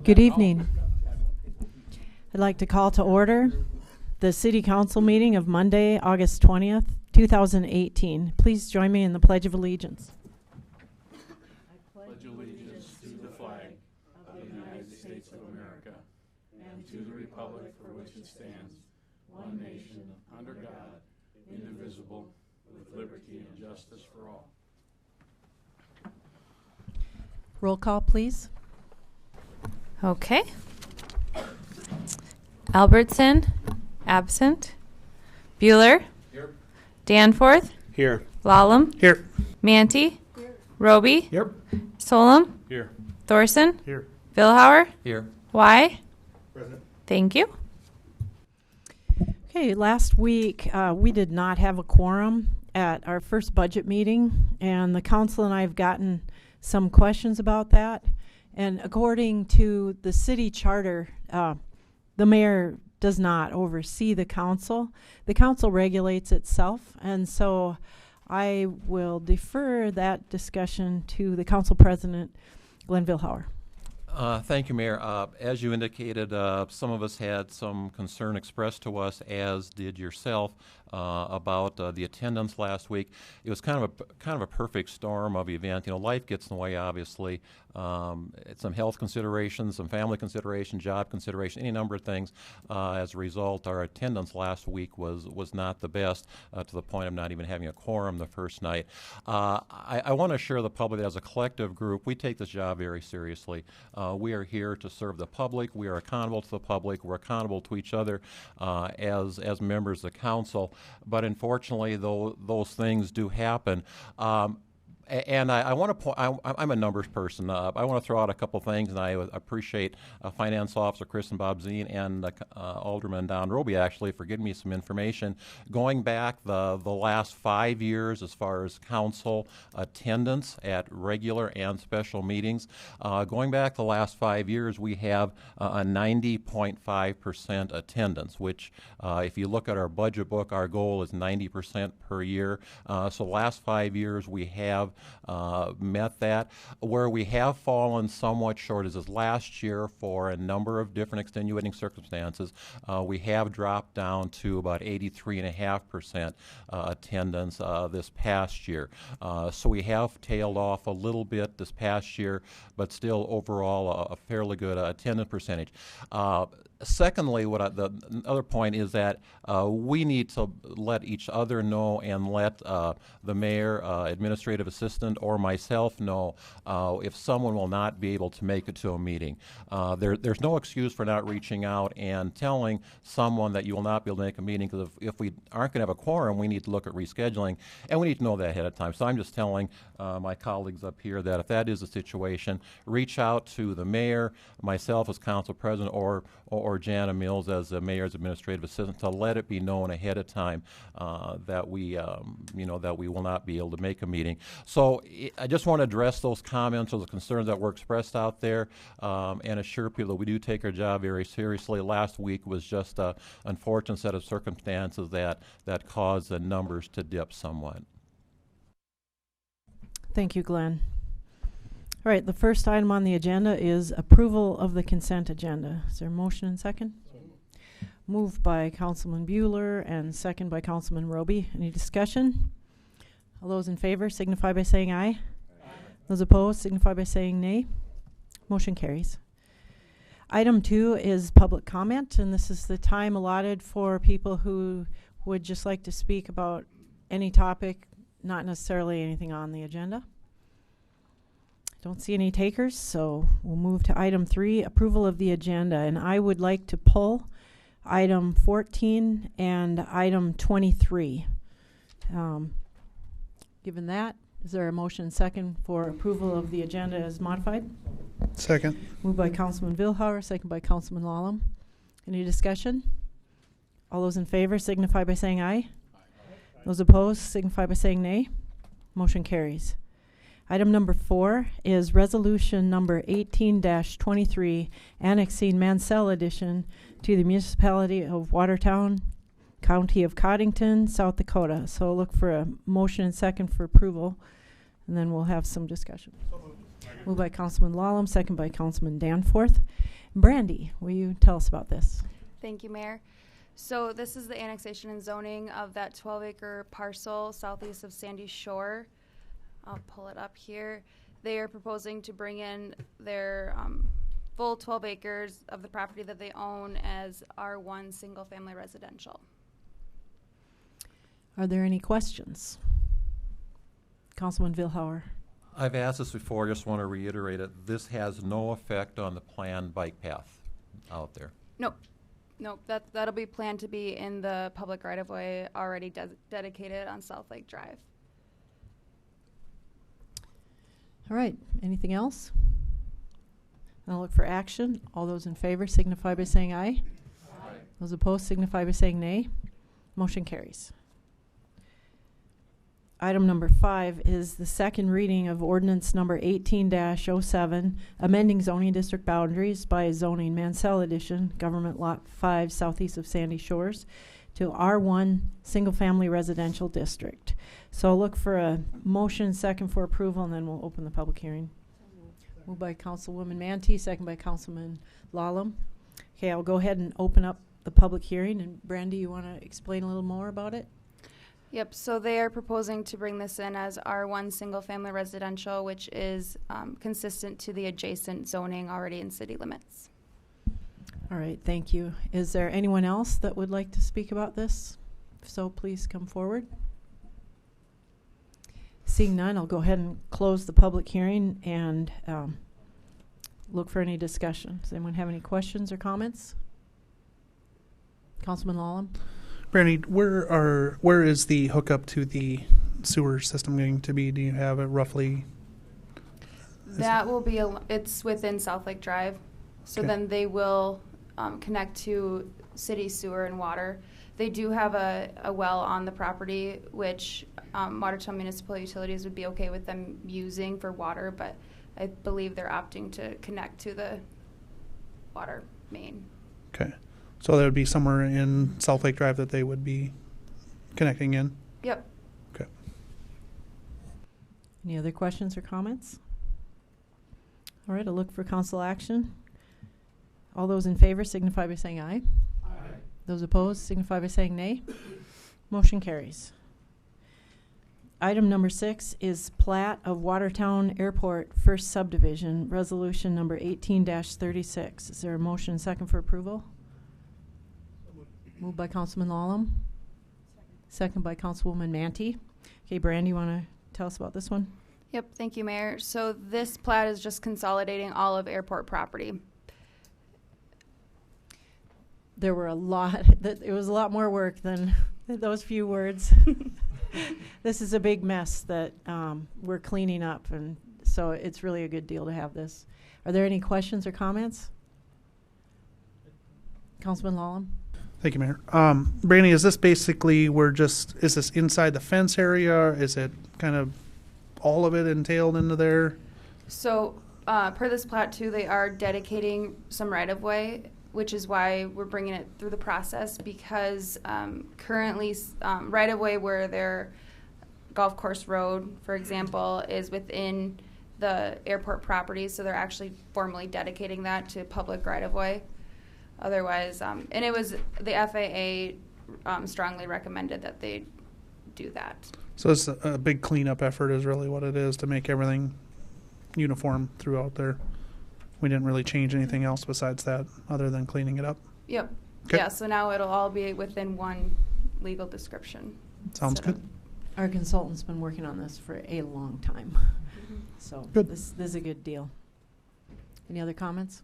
Good evening. I'd like to call to order the City Council meeting of Monday, August 20th, 2018. Please join me in the Pledge of Allegiance. I pledge allegiance to the flag of the United States of America and to the republic for which it stands, one nation, under God, indivisible, with liberty and justice for all. Roll call, please. Okay. Albertson, absent. Bueller. Here. Danforth. Here. Lallam. Here. Manti. Here. Roby. Here. Solem. Here. Thorson. Here. Vilhauer. Here. Y. Present. Thank you. Okay, last week we did not have a quorum at our first budget meeting, and the council and I have gotten some questions about that. And according to the city charter, the mayor does not oversee the council. The council regulates itself, and so I will defer that discussion to the council president, Glenn Vilhauer. Thank you, Mayor. As you indicated, some of us had some concern expressed to us, as did yourself, about the attendance last week. It was kind of a perfect storm of event. You know, life gets in the way, obviously. Some health considerations, some family consideration, job consideration, any number of things. As a result, our attendance last week was not the best, to the point of not even having a quorum the first night. I want to assure the public that as a collective group, we take this job very seriously. We are here to serve the public. We are accountable to the public. We're accountable to each other as members of the council. But unfortunately, those things do happen. And I want to point, I'm a numbers person. I want to throw out a couple things, and I appreciate Finance Officer Chris and Bob Zine and Alderman Don Roby, actually, for giving me some information. Going back the last 5 years as far as council attendance at regular and special meetings, going back the last 5 years, we have a 90.5% attendance, which if you look at our budget book, our goal is 90% per year. So last 5 years, we have met that. Where we have fallen somewhat short is this last year, for a number of different extenuating circumstances, we have dropped down to about 83.5% attendance this past year. So we have tailed off a little bit this past year, but still overall a fairly good attendance percentage. Secondly, the other point is that we need to let each other know, and let the mayor, administrative assistant, or myself know if someone will not be able to make it to a meeting. There's no excuse for not reaching out and telling someone that you will not be able to make a meeting, because if we aren't going to have a quorum, we need to look at rescheduling, and we need to know that ahead of time. So I'm just telling my colleagues up here that if that is the situation, reach out to the mayor, myself as council president, or Jana Mills as the mayor's administrative assistant, to let it be known ahead of time that we will not be able to make a meeting. So I just want to address those comments or the concerns that were expressed out there, and assure people that we do take our job very seriously. Last week was just an unfortunate set of circumstances that caused the numbers to dip somewhat. Thank you, Glenn. All right, the first item on the agenda is approval of the consent agenda. Is there a motion and second? Moved by Councilman Bueller and second by Councilman Roby. Any discussion? All those in favor signify by saying aye. Aye. Those opposed signify by saying nay. Motion carries. Item 2 is public comment, and this is the time allotted for people who would just like to speak about any topic, not necessarily anything on the agenda. Don't see any takers, so we'll move to item 3, approval of the agenda. And I would like to pull item 14 and item 23. Given that, is there a motion second for approval of the agenda as modified? Second. Moved by Councilman Vilhauer, second by Councilman Lallam. Any discussion? All those in favor signify by saying aye. Aye. Those opposed signify by saying nay. Motion carries. Item number 4 is resolution number 18-23, annexing Mansell Edition to the municipality of Watertown, County of Coddington, South Dakota. So look for a motion and second for approval, and then we'll have some discussion. Moved by Councilman Lallam, second by Councilman Danforth. Brandy, will you tell us about this? Thank you, Mayor. So this is the annexation and zoning of that 12-acre parcel southeast of Sandy Shore. I'll pull it up here. They are proposing to bring in their full 12 acres of the property that they own as R1 single-family residential. Are there any questions? Councilman Vilhauer. I've asked this before, just want to reiterate it. This has no effect on the planned bike path out there. Nope. Nope. That'll be planned to be in the public right-of-way already dedicated on South Lake Drive. All right, anything else? I'll look for action. All those in favor signify by saying aye. Aye. Those opposed signify by saying nay. Motion carries. Item number 5 is the second reading of ordinance number 18-07, amending zoning district boundaries by zoning Mansell Edition, Government Lot 5, southeast of Sandy Shores, to R1 single-family residential district. So I'll look for a motion second for approval, and then we'll open the public hearing. Moved by Councilwoman Mantee, second by Councilman Lallam. Okay, I'll go ahead and open up the public hearing. And Brandy, you want to explain a little more about it? Yep, so they are proposing to bring this in as R1 single-family residential, which is consistent to the adjacent zoning already in city limits. All right, thank you. Is there anyone else that would like to speak about this? If so, please come forward. Seeing none, I'll go ahead and close the public hearing and look for any discussion. Does anyone have any questions or comments? Councilman Lallam? Brandy, where is the hookup to the sewer system going to be? Do you have it roughly? That will be, it's within South Lake Drive. So Okay. then they will connect to city sewer and water. They do have a well on the property, which Watertown Municipal Utilities would be okay with them using for water, but I believe they're opting to connect to the water main. Okay. So there would be somewhere in South Lake Drive that they would be connecting in? Yep. Okay. Any other questions or comments? All right, I'll look for council action. All those in favor signify by saying aye. Aye. Those opposed signify by saying nay. Motion carries. Item number 6 is plat of Watertown Airport First Subdivision, resolution number 18-36. Is there a motion second for approval? Moved by Councilman Lallam. Second by Councilwoman Mantee. Okay, Brandy, you want to tell us about this one? Yep, thank you, Mayor. So this plat is just consolidating all of airport property. There were a lot, it was a lot more work than those few words. This is a big mess that we're cleaning up, and so it's really a good deal to have this. Are there any questions or comments? Councilman Lallam? Thank you, Mayor. Brandy, is this basically is this inside the fence area? Is it kind of all of it entailed into there? So per this plat too, they are dedicating some right-of-way, which is why we're bringing it through the process, because currently right-of-way where their golf course road, for example, is within the airport property, so they're actually formally dedicating that to public right-of-way. Otherwise, and it was the FAA strongly recommended that they do that. So it's a big cleanup effort is really what it is to make everything uniform throughout there. We didn't really change anything else besides that other than cleaning it up. Yep. Okay. Yeah, so now it'll all be within one legal description. Sounds So- good. Our consultant's been working on this for a long time, so Good. this is a good deal. Any other comments?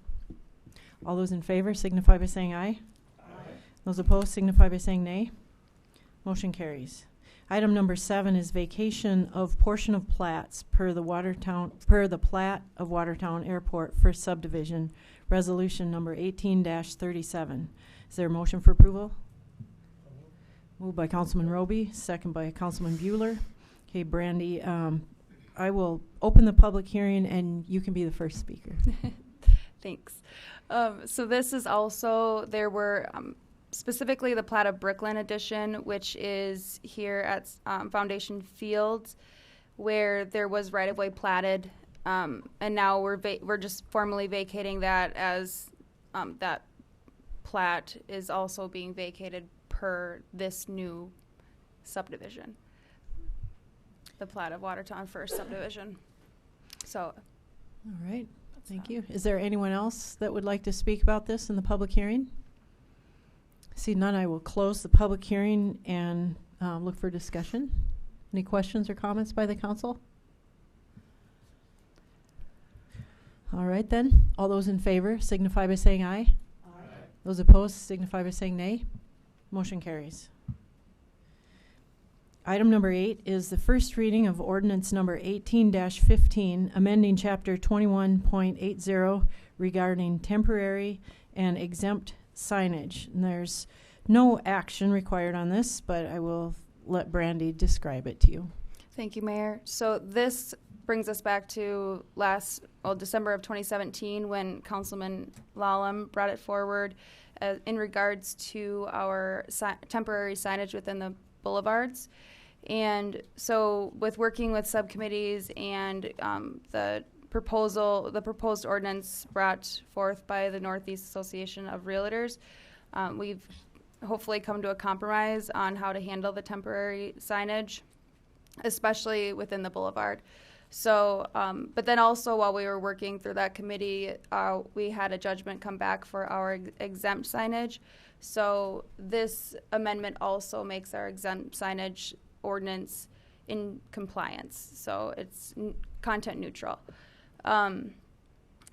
All those in favor signify by saying aye. Aye. Those opposed signify by saying nay. Motion carries. Item number 7 is vacation of portion of plats per the plat of Watertown Airport First Subdivision, resolution number 18-37. Is there a motion for approval? Moved by Councilman Roby, second by Councilman Bueller. Okay, Brandy, I will open the public hearing and you can be the first speaker. Thanks. So this is also, there were specifically the plat of Brooklyn Edition, which is here at Foundation Fields, where there was right-of-way platted And now we're just formally vacating that, as that plat is also being vacated per this new subdivision, the plat of Watertown First subdivision. So, All right, thank you. Is there anyone else that would like to speak about this in the public hearing? See none, I will close the public hearing and look for discussion. Any questions or comments by the council? All right then, all those in favor signify by saying aye. Aye. Those opposed signify by saying nay. Motion carries. Item number 8 is the first reading of ordinance number 18-15, amending chapter 21.80 regarding temporary and exempt signage. And there's no action required on this, but I will let Brandy describe it to you. thank you, Mayor. So this brings us back to December of 2017, when Councilman Lallam brought it forward in regards to our temporary signage within the boulevards. And so with working with subcommittees and the proposed ordinance brought forth by the Northeast Association of Realtors, we've hopefully come to a compromise on how to handle the temporary signage, especially within the boulevard. So, but then also while we were working through that committee, we had a judgment come back for our exempt signage. So this amendment also makes our exempt signage ordinance in compliance. So it's content neutral. And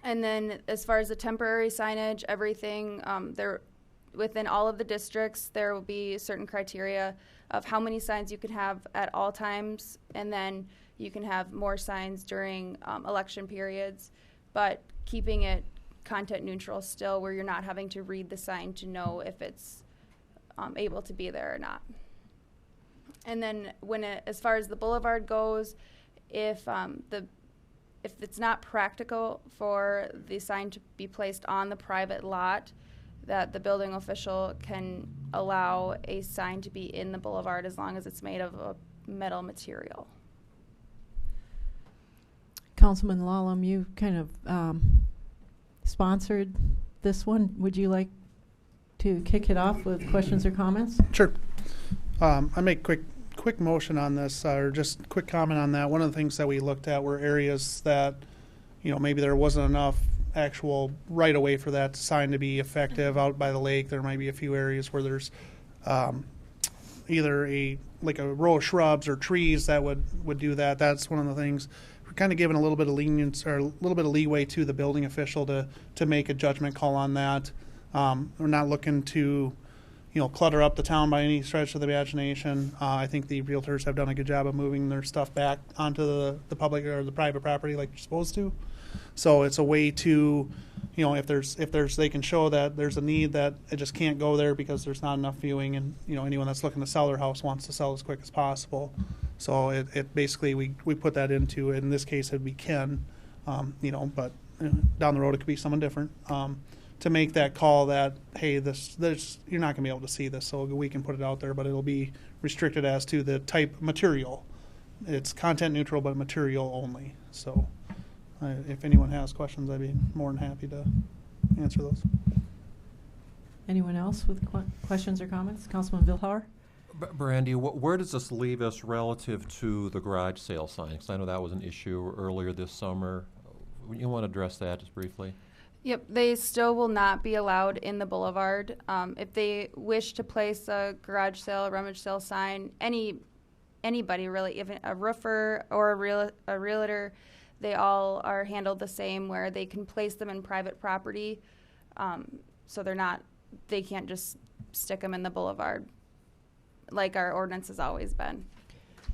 then as far as the temporary signage, everything, within all of the districts, there will be certain criteria of how many signs you can have at all times, and then you can have more signs during election periods, but keeping it content neutral still, where you're not having to read the sign to know if it's able to be there or not. And then as far as the boulevard goes, if it's not practical for the sign to be placed on the private lot, that the building official can allow a sign to be in the boulevard as long as it's made of a metal material. Councilman Lallam, you kind of sponsored this one. Would you like to kick it off with questions or comments? Sure. I make quick motion on this, or just quick comment on that. One of the things that we looked at were areas that, maybe there wasn't enough actual right of way for that sign to be effective. Out by the lake, there might be a few areas where there's either a row of shrubs or trees that would do that. That's one of the things. We're kind of giving a little bit of lenience or a little bit of leeway to the building official to make a judgment call on that. We're not looking to clutter up the town by any stretch of the imagination. I think the realtors have done a good job of moving their stuff back onto the public or the private property like you're supposed to. So it's a way to, if they can show that there's a need that it just can't go there because there's not enough viewing, and anyone that's looking to sell their house wants to sell as quick as possible. So it basically we put that into, in this case it'd be Ken, but down the road it could be someone different. To make that call that, hey, this you're not going to be able to see this, so we can put it out there, but it'll be restricted as to the type material. It's content neutral, but material only. So if anyone has questions, I'd be more than happy to answer those. Anyone else with questions or comments? Councilman Vilhauer? Brandy, where does this leave us relative to the garage sale sign? Because I know that was an issue earlier this summer. You want to address that just briefly? Yep, they still will not be allowed in the boulevard. If they wish to place a garage sale, a rummage sale sign, anybody really, even a roofer or a realtor, they all are handled the same, where they can place them in private property. So they can't just stick them in the boulevard like our ordinance has always been.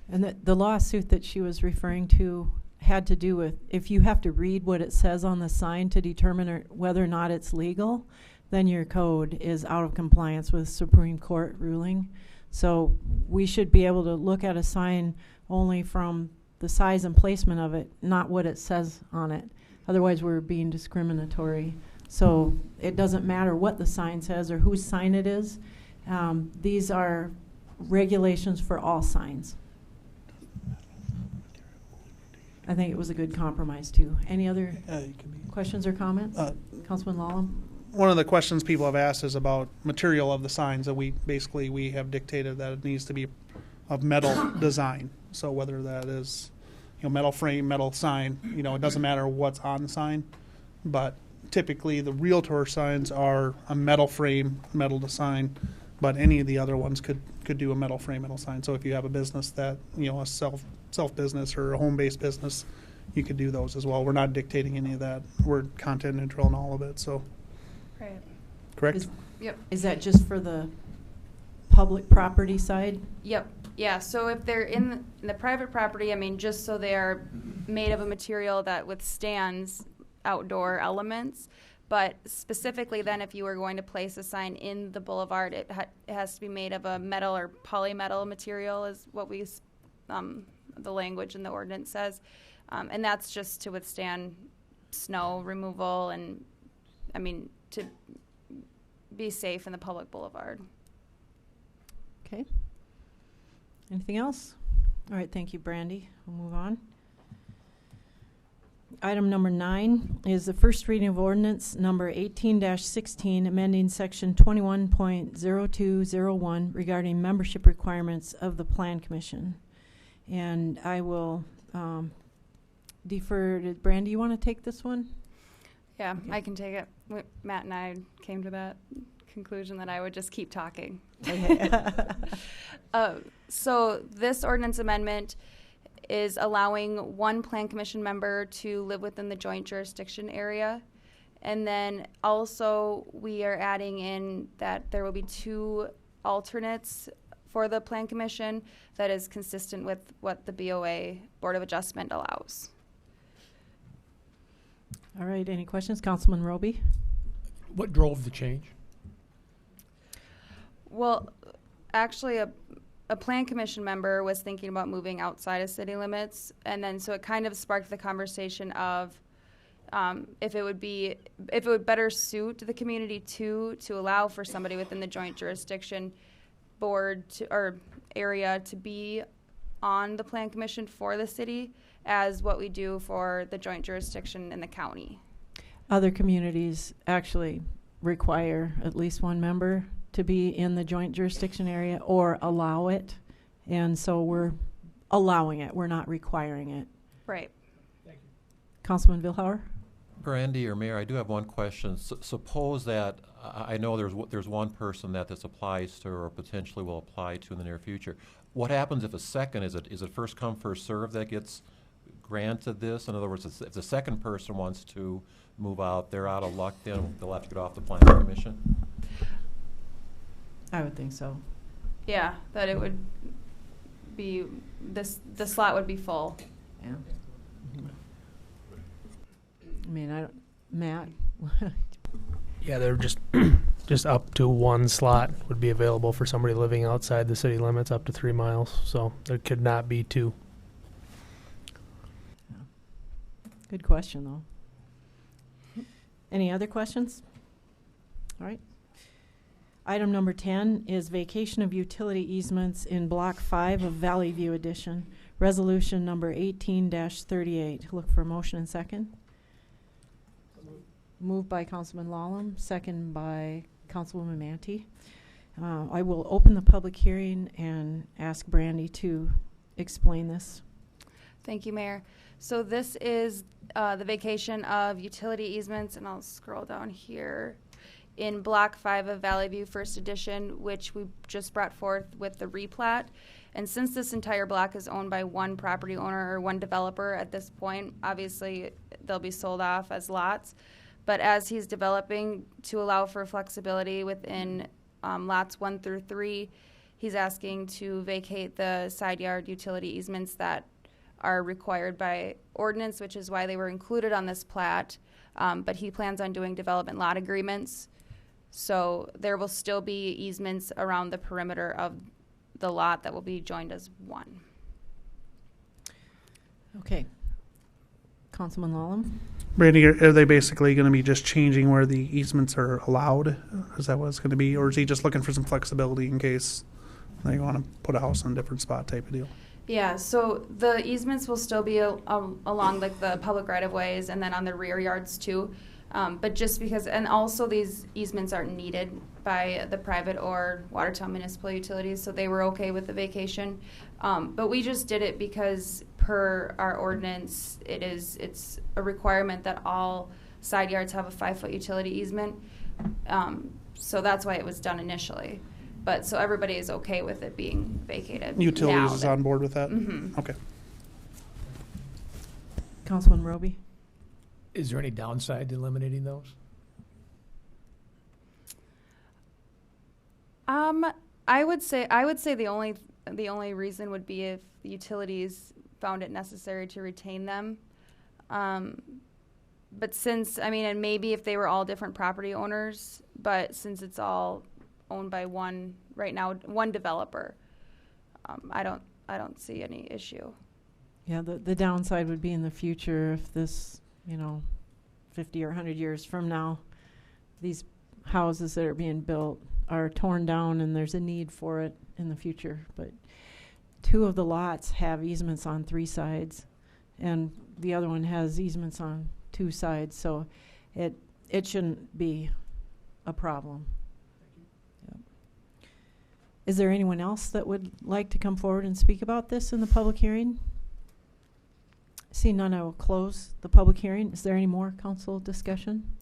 And the lawsuit that she was referring to had to do with, if you have to read what it says on the sign to determine whether or not it's legal, then your code is out of compliance with Supreme Court ruling. So we should be able to look at a sign only from the size and placement of it, not what it says on it. Otherwise, we're being discriminatory. So it doesn't matter what the sign says or whose sign it is. These are regulations for all signs. I think it was a good compromise too. Any other You could be. questions or comments? Councilman Lallam? One of the questions people have asked is about material of the signs, that we have dictated that it needs to be of metal design. So whether that is, metal frame, metal sign, it doesn't matter what's on the sign, but typically the realtor signs are a metal frame, metal design, but any of the other ones could do a metal frame, metal sign. So if you have a business that, a self business or a home-based business, you could do those as well. We're not dictating any of that. We're content neutral in all of it, so. Right. Correct? Yep. Is that just for the public property side? Yep. Yeah. So if they're in the private property, I mean, just so they are made of a material that withstands outdoor elements. But specifically then, if you were going to place a sign in the boulevard, it has to be made of a metal or polymetal material is what the language in the ordinance says. And that's just to withstand snow removal and, to be safe in the public boulevard. Okay. Anything else? All right, thank you, Brandy. We'll move on. Item number 9 is the first reading of ordinance number 18-16, amending section 21.0201 regarding membership requirements of the Plan Commission. And I will defer to Brandy. You want to take this one? Yeah, Okay. I can take it. Matt and I came to that conclusion that I would just keep talking. Okay. So this ordinance amendment is allowing one Plan Commission member to live within the joint jurisdiction area. And then also we are adding in that there will be 2 alternates for the Plan Commission that is consistent with what the BOA Board of Adjustment allows. All right, any questions? Councilman Roby? What drove the change? Well, actually, a Plan Commission member was thinking about moving outside of city limits, and then so it kind of sparked the conversation of if it would better suit the community to allow for somebody within the joint jurisdiction board or area to be on the Plan Commission for the city as what we do for the joint jurisdiction in the county. Other communities actually require at least one member to be in the joint jurisdiction area or allow it. And so we're allowing it. We're not requiring it. Right. Thank you. Councilman Vilhauer? Brandy or Mayor, I do have one question. Suppose that I know there's one person that this applies to or potentially will apply to in the near future. What happens if a second, is it first come, first serve that gets granted this? In other words, if the second person wants to move out, they're out of luck, then they'll have to get off the Planning Commission? I would think so. Yeah, that it would be the slot would be full. Yeah. I mean, I don't, Matt? Yeah, they're just up to 1 slot would be available for somebody living outside the city limits, up to 3 miles. So there could not be 2. Good question, though. Any other questions? All right. Item number 10 is vacation of utility easements in Block 5 of Valley View Edition, resolution number 18-38. Look for a motion and second. Moved by Councilman Lallam, second by Councilwoman Manti. I will open the public hearing and ask Brandy to explain this. Thank you, Mayor. So this is the vacation of utility easements, and I'll scroll down here, in Block 5 of Valley View First Edition, which we just brought forth with the replat. And since this entire block is owned by one property owner or one developer at this point, obviously they'll be sold off as lots. But as he's developing to allow for flexibility within lots 1 through 3, he's asking to vacate the side yard utility easements that are required by ordinance, which is why they were included on this plat. But he plans on doing development lot agreements. So there will still be easements around the perimeter of the lot that will be joined as one. Okay. Councilman Lallam? Brandy, are they basically going to be just changing where the easements are allowed? Is that what it's going to be? Or is he just looking for some flexibility in case they want to put a house in a different spot type of deal? Yeah, so the easements will still be along like the public right-of-ways and then on the rear yards too. But just because, and also these easements aren't needed by the private or Watertown municipal utilities, so they were okay with the vacation. But we just did it because per our ordinance, it's a requirement that all side yards have a 5-foot utility easement. So that's why it was done initially. But so everybody is okay with it being vacated. Utilities now is that- on board with that? Mhm. Okay. Councilman Roby? Is there any downside to eliminating those? I would say the only reason would be if the utilities found it necessary to retain them. But since, and maybe if they were all different property owners, but since it's all owned by one developer, I don't see any issue. Yeah, the downside would be in the future if this, 50 or 100 years from now, these houses that are being built are torn down and there's a need for it in the future. But 2 of the lots have easements on 3 sides, and the other one has easements on 2 sides, so it shouldn't be a problem. Yep. Is there anyone else that would like to come forward and speak about this in the public hearing? See none, I will close the public hearing. Is there any more council discussion?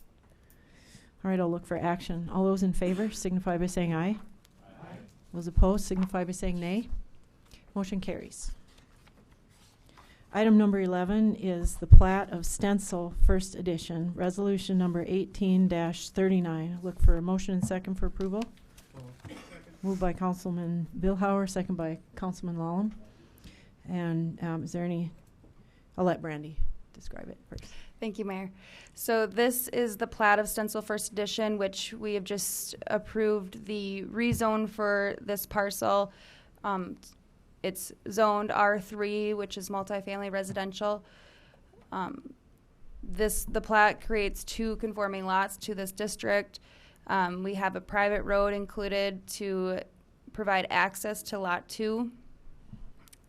All right, I'll look for action. All those in favor signify by saying aye. Aye. Those opposed signify by saying nay. Motion carries. Item number 11 is the plat of Stencil First Edition, resolution number 18-39. Look for a motion and second for approval. Moved by Councilman Billhauer, second by Councilman Lallam. And is there any? I'll let Brandy describe it first. Thank you, Mayor. So this is the plat of Stencil First Edition, which we have just approved the rezone for this parcel. It's zoned R3, which is multifamily residential. The plat creates 2 conforming lots to this district. We have a private road included to provide access to Lot 2.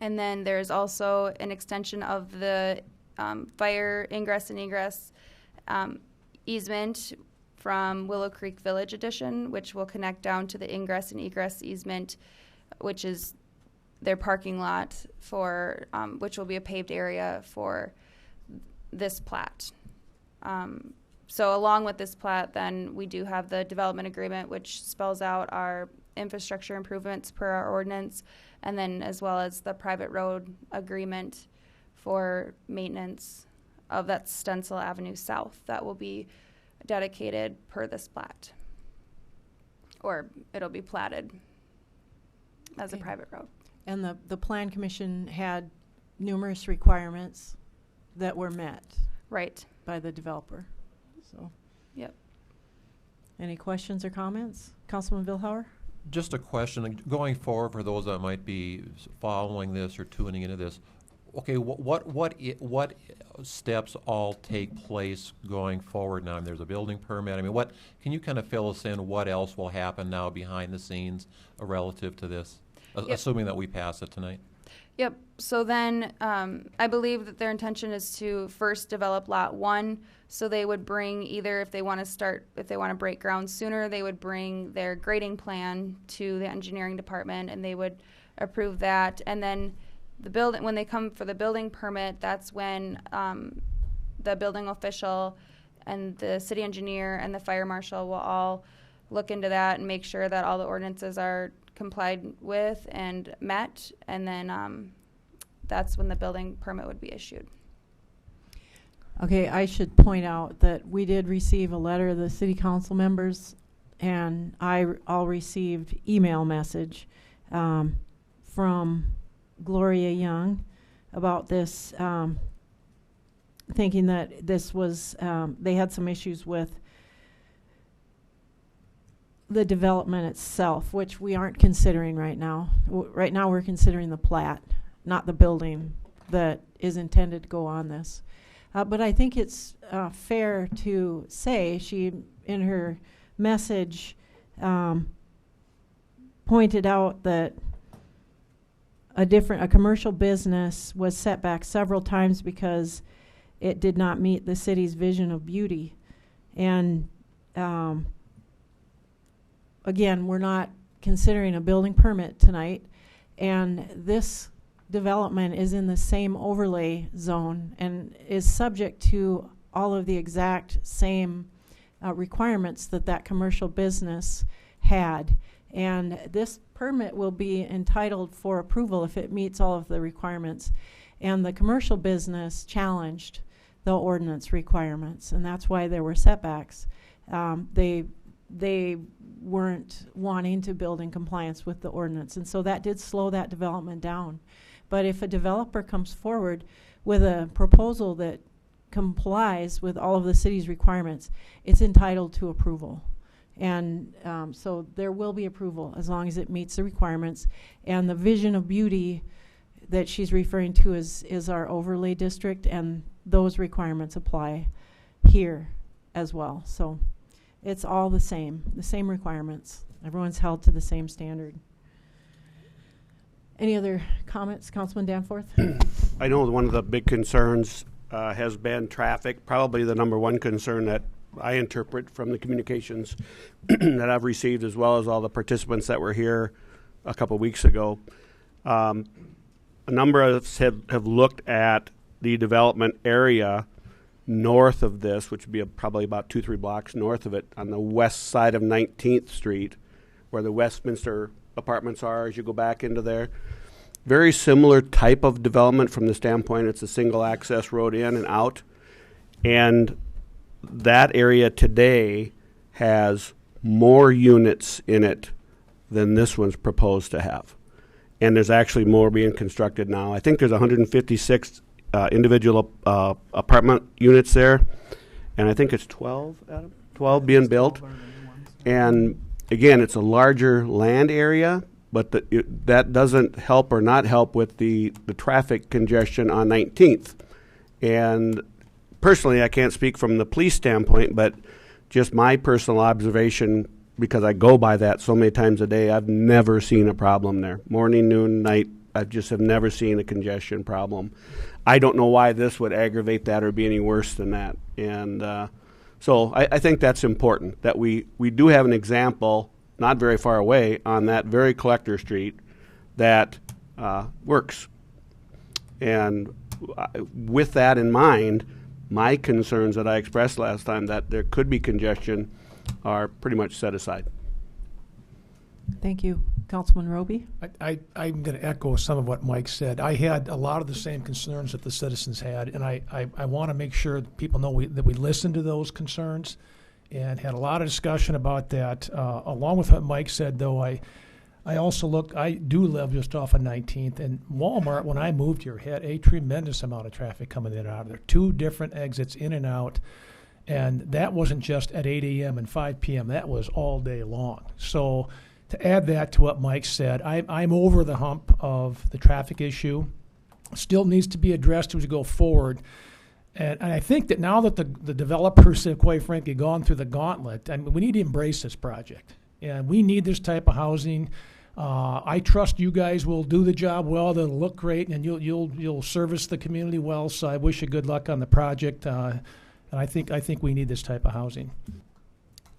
And then there's also an extension of the fire ingress and egress easement from Willow Creek Village Edition, which will connect down to the ingress and egress easement, which is their parking lot for, which will be a paved area for this plat. So along with this plat, then we do have the development agreement, which spells out our infrastructure improvements per our ordinance, and then as well as the private road agreement for maintenance of that Stencil Avenue South that will be dedicated per this plat. Or it'll be platted as a private road. And the Plan Commission had numerous requirements that were met Right. by the developer. So, Yep. any questions or comments? Councilman Billhauer? Just a question, going forward for those that might be following this or tuning into this. Okay, what steps all take place going forward now? There's a building permit. What can you kind of fill us in? What else will happen now behind the scenes relative to this, assuming that we pass it tonight? Yep. So then I believe that their intention is to first develop Lot 1. So they would bring either if they want to break ground sooner, they would bring their grading plan to the engineering department and they would approve that. And then when they come for the building permit, that's when the building official and the city engineer and the fire marshal will all look into that and make sure that all the ordinances are complied with and met, and then that's when the building permit would be issued. Okay, I should point out that we did receive a letter of the city council members, and I all received email message from Gloria Young about this, thinking that this was, they had some issues with the development itself, which we aren't considering right now. Right now we're considering the plat, not the building that is intended to go on this. But I think it's fair to say, she, in her message, pointed out that a commercial business was set back several times because it did not meet the city's vision of beauty. And again, we're not considering a building permit tonight, and this development is in the same overlay zone and is subject to all of the exact same requirements that commercial business had. And this permit will be entitled for approval if it meets all of the requirements. And the commercial business challenged the ordinance requirements, and that's why there were setbacks. They weren't wanting to build in compliance with the ordinance, and so that did slow that development down. But if a developer comes forward with a proposal that complies with all of the city's requirements, it's entitled to approval. And so there will be approval as long as it meets the requirements. And the vision of beauty that she's referring to is our overlay district, and those requirements apply here as well. So it's all the same requirements. Everyone's held to the same standard. Any other comments, Councilman Danforth? I know one of the big concerns has been traffic, probably the number one concern that I interpret from the communications that I've received, as well as all the participants that were here a couple of weeks ago. A number of us have looked at the development area north of this, which would be probably about 2-3 blocks north of it, on the west side of 19th Street, where the Westminster apartments are as you go back into there. Very similar type of development from the standpoint it's a single access road in and out. And that area today has more units in it than this one's proposed to have. And there's actually more being constructed now. I think there's 156 individual apartment units there. And I think it's 12, Adam? 12 being built. And again, it's a larger land area, but that doesn't help or not help with the traffic congestion on 19th. And personally, I can't speak from the police standpoint, but just my personal observation, because I go by that so many times a day, I've never seen a problem there. Morning, noon, night, I just have never seen a congestion problem. I don't know why this would aggravate that or be any worse than that. And so I think that's important, that we do have an example not very far away on that very collector street that works. And with that in mind, my concerns that I expressed last time that there could be congestion are pretty much set aside. Thank you. Councilman Roby? I'm going to echo some of what Mike said. I had a lot of the same concerns that the citizens had, and I want to make sure that people know that we listened to those concerns and had a lot of discussion about that. Along with what Mike said, though, I do live just off of 19th, and Walmart, when I moved here, had a tremendous amount of traffic coming in and out of there. 2 different exits in and out, and that wasn't just at 8 a.m. and 5 p.m. That was all day long. So to add that to what Mike said, I'm over the hump of the traffic issue. Still needs to be addressed as we go forward. And I think that now that the developers have, quite frankly, gone through the gauntlet, we need to embrace this project. And we need this type of housing. I trust you guys will do the job well. They'll look great, and you'll service the community well. So I wish you good luck on the project. And I think we need this type of housing.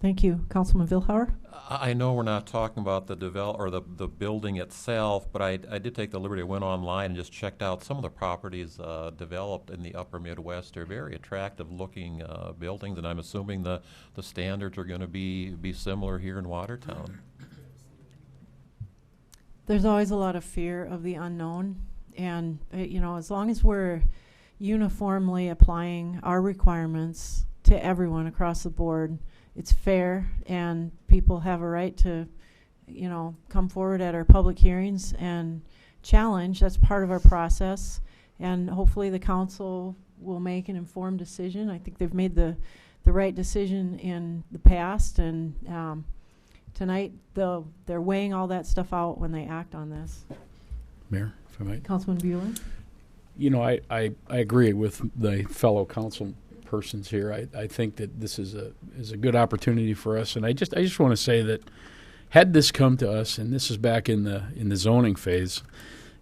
Thank you. Councilman Vilhauer? I know we're not talking about the the building itself, but I did take the liberty. I went online and just checked out some of the properties developed in the upper Midwest. They're very attractive looking buildings, and I'm assuming the standards are going to be similar here in Watertown. There's always a lot of fear of the unknown, and as long as we're uniformly applying our requirements to everyone across the board, it's fair, and people have a right to, come forward at our public hearings and challenge. That's part of our process, and hopefully the council will make an informed decision. I think they've made the right decision in the past, and tonight they're weighing all that stuff out when they act on this. Mayor, if I might. Councilman Bueller? I agree with the fellow council persons here. I think that this is a good opportunity for us, and I just want to say that had this come to us, and this is back in the zoning phase,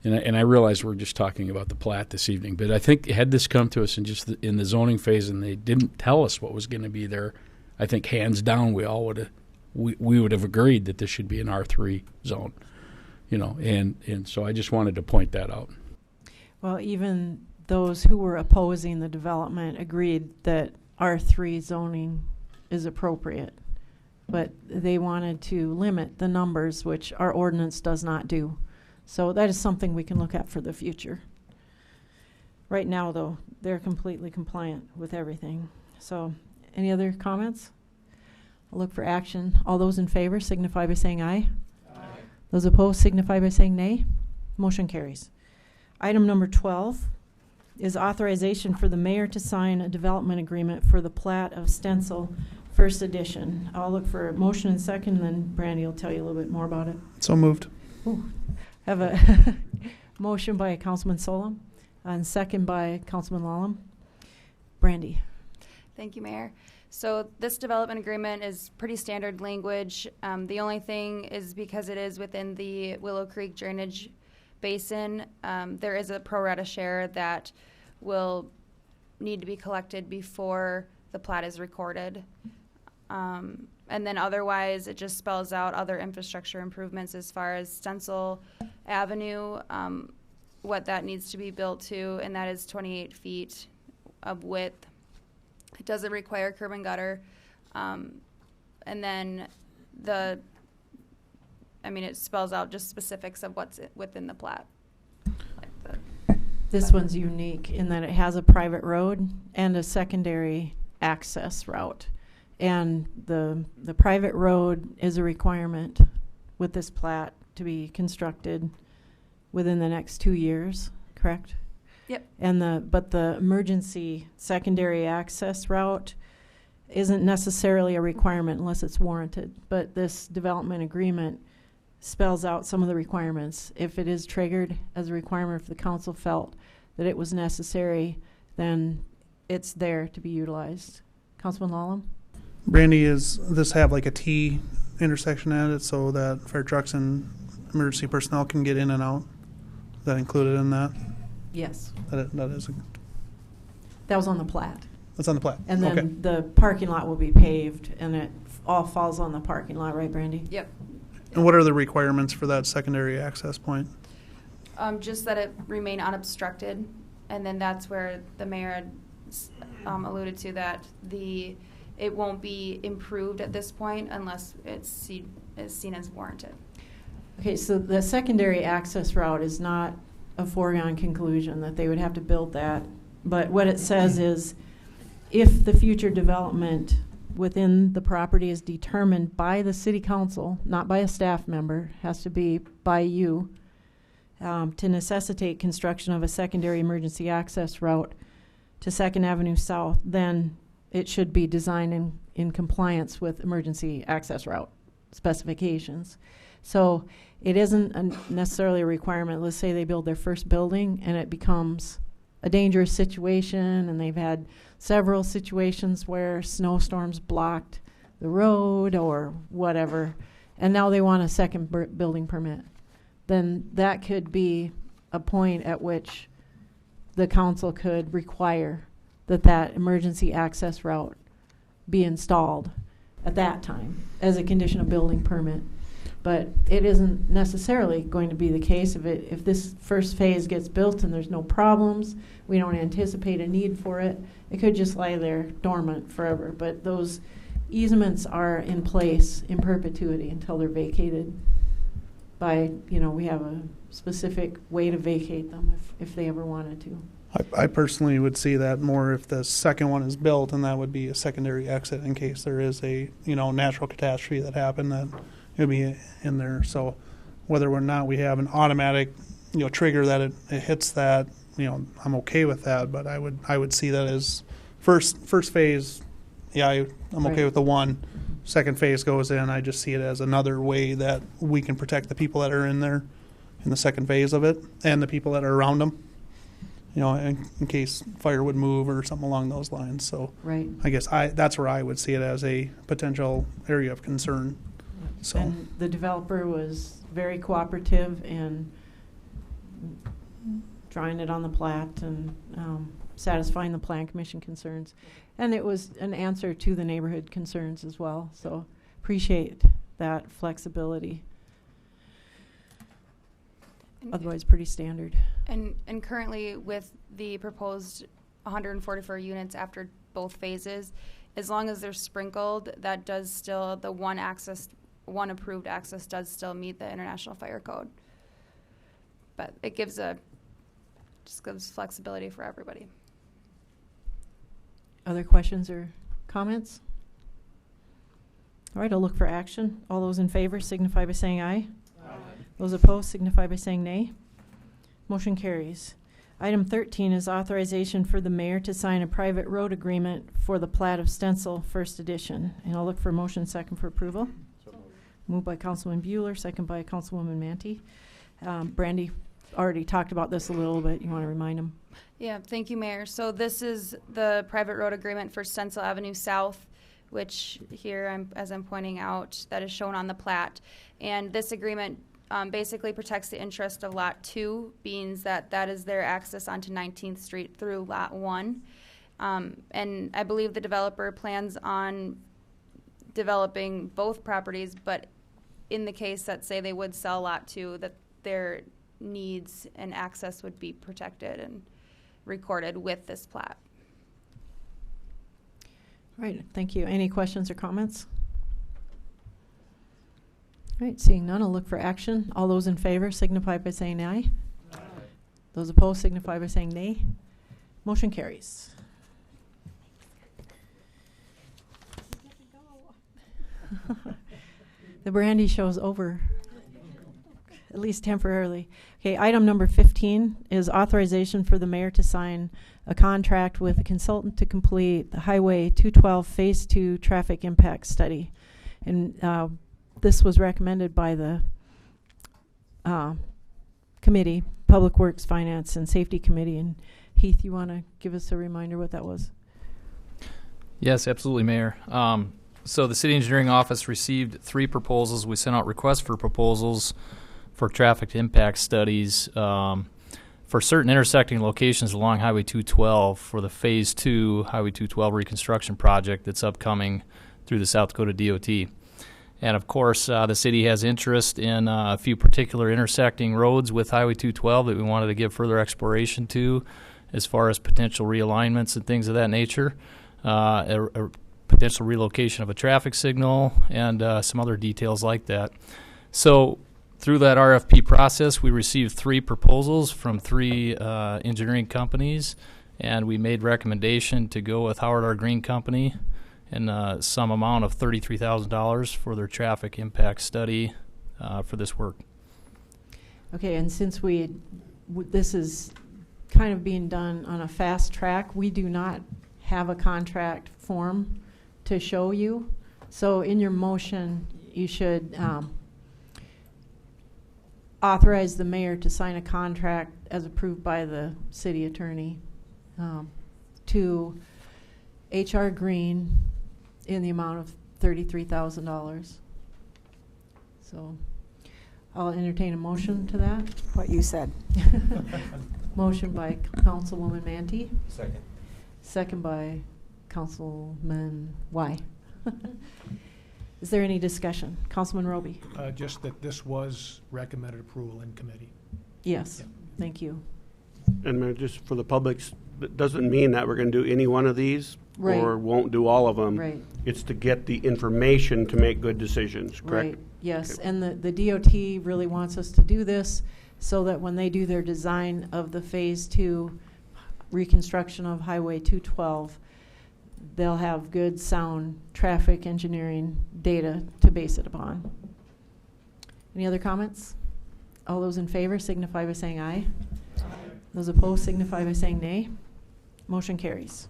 and I realize we're just talking about the plat this evening, but I think had this come to us in the zoning phase and they didn't tell us what was going to be there, I think hands down we all would have agreed that this should be an R3 zone, and so I just wanted to point that out. Well, even those who were opposing the development agreed that R3 zoning is appropriate, but they wanted to limit the numbers, which our ordinance does not do. So that is something we can look at for the future. Right now, though, they're completely compliant with everything. So any other comments? I'll look for action. All those in favor signify by saying aye. Aye. Those opposed signify by saying nay. Motion carries. Item number 12 is authorization for the mayor to sign a development agreement for the plat of Stencil First Edition. I'll look for a motion and second, and then Brandy will tell you a little bit more about it. So moved. Ooh. Have a motion by Councilman Solom and second by Councilman Lallam. Brandy. Thank you, Mayor. So this development agreement is pretty standard language. The only thing is because it is within the Willow Creek drainage basin, there is a pro rata share that will need to be collected before the plat is recorded. And then otherwise, it just spells out other infrastructure improvements as far as Stencil Avenue, what that needs to be built to, and that is 28 feet of width. It doesn't require curb and gutter. And then it spells out just specifics of what's within the plat. This one's unique in that it has a private road and a secondary access route. And the private road is a requirement with this plat to be constructed within the next 2 years, correct? Yep. And but the emergency secondary access route isn't necessarily a requirement unless it's warranted. But this development agreement spells out some of the requirements. If it is triggered as a requirement, if the council felt that it was necessary, then it's there to be utilized. Councilman Lallam? Brandy, does this have like a T intersection at it so that fire trucks and emergency personnel can get in and out? Is that included in that? Yes. That is. That was on the plat. That's on the plat. And then okay. the parking lot will be paved, and it all falls on the parking lot, right, Brandy? Yep. And what are the requirements for that secondary access point? Just that it remain unobstructed, and then that's where the mayor had alluded to that it won't be improved at this point unless it's seen as warranted. Okay, so the secondary access route is not a foregone conclusion that they would have to build that. But what it says is if the future development within the property is determined by the city council, not by a staff member, has to be by you, to necessitate construction of a secondary emergency access route to 2nd Avenue South, then it should be designed in compliance with emergency access route specifications. So it isn't necessarily a requirement. Let's say they build their first building and it becomes a dangerous situation, and they've had several situations where snowstorms blocked the road or whatever, and now they want a second building permit. Then that could be a point at which the council could require that emergency access route be installed at that time as a condition of building permit. But it isn't necessarily going to be the case if this first phase gets built and there's no problems, we don't anticipate a need for it. It could just lie there dormant forever. But those easements are in place in perpetuity until they're vacated by, we have a specific way to vacate them if they ever wanted to. I personally would see that more if the second one is built, and that would be a secondary exit in case there is a natural catastrophe that happened, that it would be in there. So whether or not we have an automatic trigger that it hits that, I'm okay with that. But I would see that as first phase. Yeah, I'm okay with the one. Second phase goes in. I just see it as another way that we can protect the people that are in there in the second phase of it and the people that are around them. In case fire would move or something along those lines. So right. I guess that's where I would see it as a potential area of concern. So and the developer was very cooperative and drawing it on the plat and satisfying the Plan Commission concerns. And it was an answer to the neighborhood concerns as well. So appreciate that flexibility. Otherwise, pretty standard. And currently with the proposed 144 units after both phases, as long as they're sprinkled, that does still, the one approved access does still meet the International Fire Code. But it just gives flexibility for everybody. Other questions or comments? All right, I'll look for action. All those in favor signify by saying aye. Aye. Those opposed signify by saying nay. Motion carries. Item 13 is authorization for the mayor to sign a private road agreement for the plat of Stencil First Edition. And I'll look for a motion second for approval. So Moved by Councilman Bueller, second by Councilwoman Manti. Brandy already talked about this a little bit. You want to remind them? Yeah, thank you, Mayor. So this is the private road agreement for Stencil Avenue South, which here, as I'm pointing out, that is shown on the plat. And this agreement basically protects the interest of Lot 2, being that is their access onto 19th Street through Lot 1. And I believe the developer plans on developing both properties, but in the case that, say, they would sell Lot 2, that their needs and access would be protected and recorded with this plat. All right, thank you. Any questions or comments? All right, seeing none, I'll look for action. All those in favor signify by saying aye. Aye. Those opposed signify by saying nay. Motion carries. The Brandy show's over, at least temporarily. Okay, item number 15 is authorization for the mayor to sign a contract with a consultant to complete the Highway 212 Phase 2 traffic impact study. And this was recommended by the committee, Public Works, Finance, and Safety Committee. And Heath, you want to give us a reminder what that was? Yes, absolutely, Mayor. So the City Engineering Office received 3 proposals. We sent out requests for proposals for traffic impact studies for certain intersecting locations along Highway 212 for the Phase 2 Highway 212 reconstruction project that's upcoming through the South Dakota DOT. And of course, the city has interest in a few particular intersecting roads with Highway 212 that we wanted to give further exploration to as far as potential realignments and things of that nature, a potential relocation of a traffic signal, and some other details like that. So through that RFP process, we received 3 proposals from 3 engineering companies, and we made recommendation to go with Howard R. Green Company and some amount of $33,000 for their traffic impact study for this work. Okay, and since this is kind of being done on a fast track, we do not have a contract form to show you. So in your motion, you should authorize the mayor to sign a contract as approved by the city attorney to H.R. Green in the amount of $33,000. So I'll entertain a motion to that. What you said. Motion by Councilwoman Manti. Second. Second by Councilman Y. Is there any discussion? Councilman Roby. Just that this was recommended approval in committee. Yes. Yeah. Thank you. And just for the public, that doesn't mean that we're going to do any one of these Right. or won't do all of them. Right. It's to get the information to make good decisions, correct? Right. Yes. Okay. And the DOT really wants us to do this so that when they do their design of the Phase 2 reconstruction of Highway 212, they'll have good, sound traffic engineering data to base it upon. Any other comments? All those in favor signify by saying aye. Aye. Those opposed signify by saying nay. Motion carries.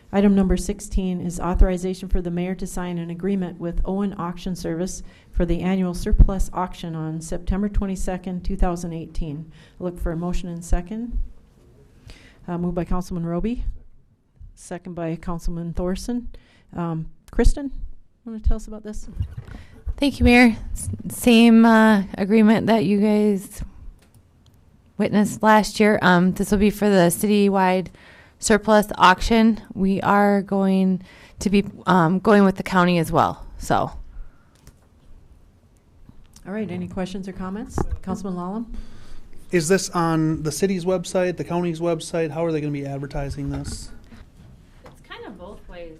Item number 16 is authorization for the mayor to sign an agreement with Owen Auction Service for the annual surplus auction on September 22nd, 2018. I'll look for a motion and second. Moved by Councilman Roby. Second by Councilman Thorson. Kristen, want to tell us about this? Thank you, Mayor. Same agreement that you guys witnessed last year. This will be for the citywide surplus auction. We are going to be going with the county as well. So. All right, any questions or comments? Councilman Lallam? Is this on the city's website, the county's website? How are they going to be advertising this? It's kind of both ways.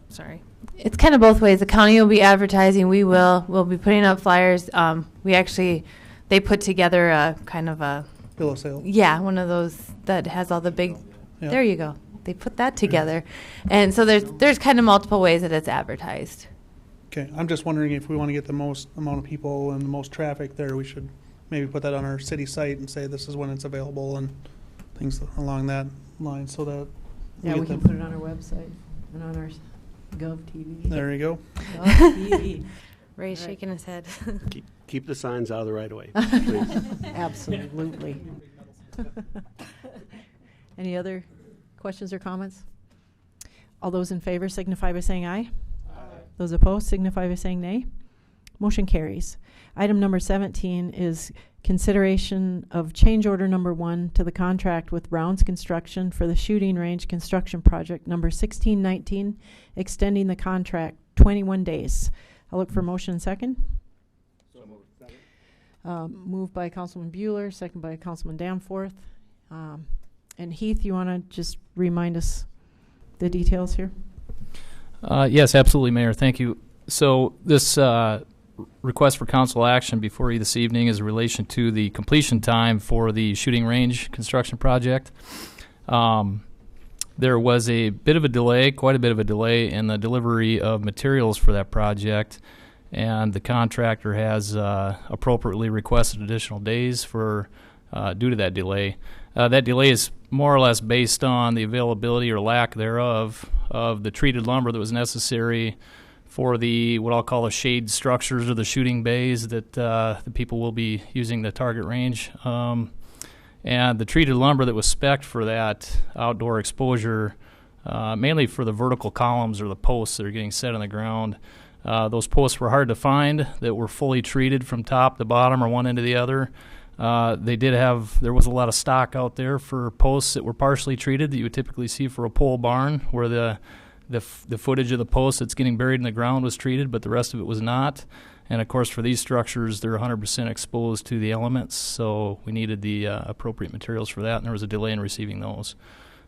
Sorry. It's kind of both ways. The county will be advertising. We'll be putting up flyers. They put together a kind of a Bill of sale. Yeah, one of those that has all the big. Yeah. There you go. They put that together, and so there's kind of multiple ways that it's advertised. Okay, I'm just wondering if we want to get the most amount of people and the most traffic there, we should maybe put that on our city site and say this is when it's available and things along that line, so that We can put it on our website and on our Gov TV. There you go. Gov TV. Ray's shaking his head. Keep the signs out of the right of way, please. Absolutely. Any other questions or comments? All those in favor signify by saying aye. Those opposed signify by saying nay. Motion carries. Item number 17 is consideration of change order number 1 to the contract with Brown's Construction for the shooting range construction project number 1619, extending the contract 21 days. I'll look for motion and second. So moved. Moved by Councilman Bueller, second by Councilman Danforth. And Heath, you want to just remind us the details here? Yes, absolutely, Mayor. Thank you. So this request for council action before you this evening is in relation to the completion time for the shooting range construction project. There was a bit of a delay, quite a bit of a delay in the delivery of materials for that project, and the contractor has appropriately requested additional days for due to that delay. That delay is more or less based on the availability or lack thereof of the treated lumber that was necessary for the what I'll call the shade structures or the shooting bays that the people will be using the target range. And the treated lumber that was spec'd for that outdoor exposure, mainly for the vertical columns or the posts that are getting set on the ground. Those posts were hard to find that were fully treated from top to bottom or one end to the other. There was a lot of stock out there for posts that were partially treated that you would typically see for a pole barn, where the footage of the post that's getting buried in the ground was treated, but the rest of it was not. And of course, for these structures, they're 100% exposed to the elements, so we needed the appropriate materials for that, and there was a delay in receiving those.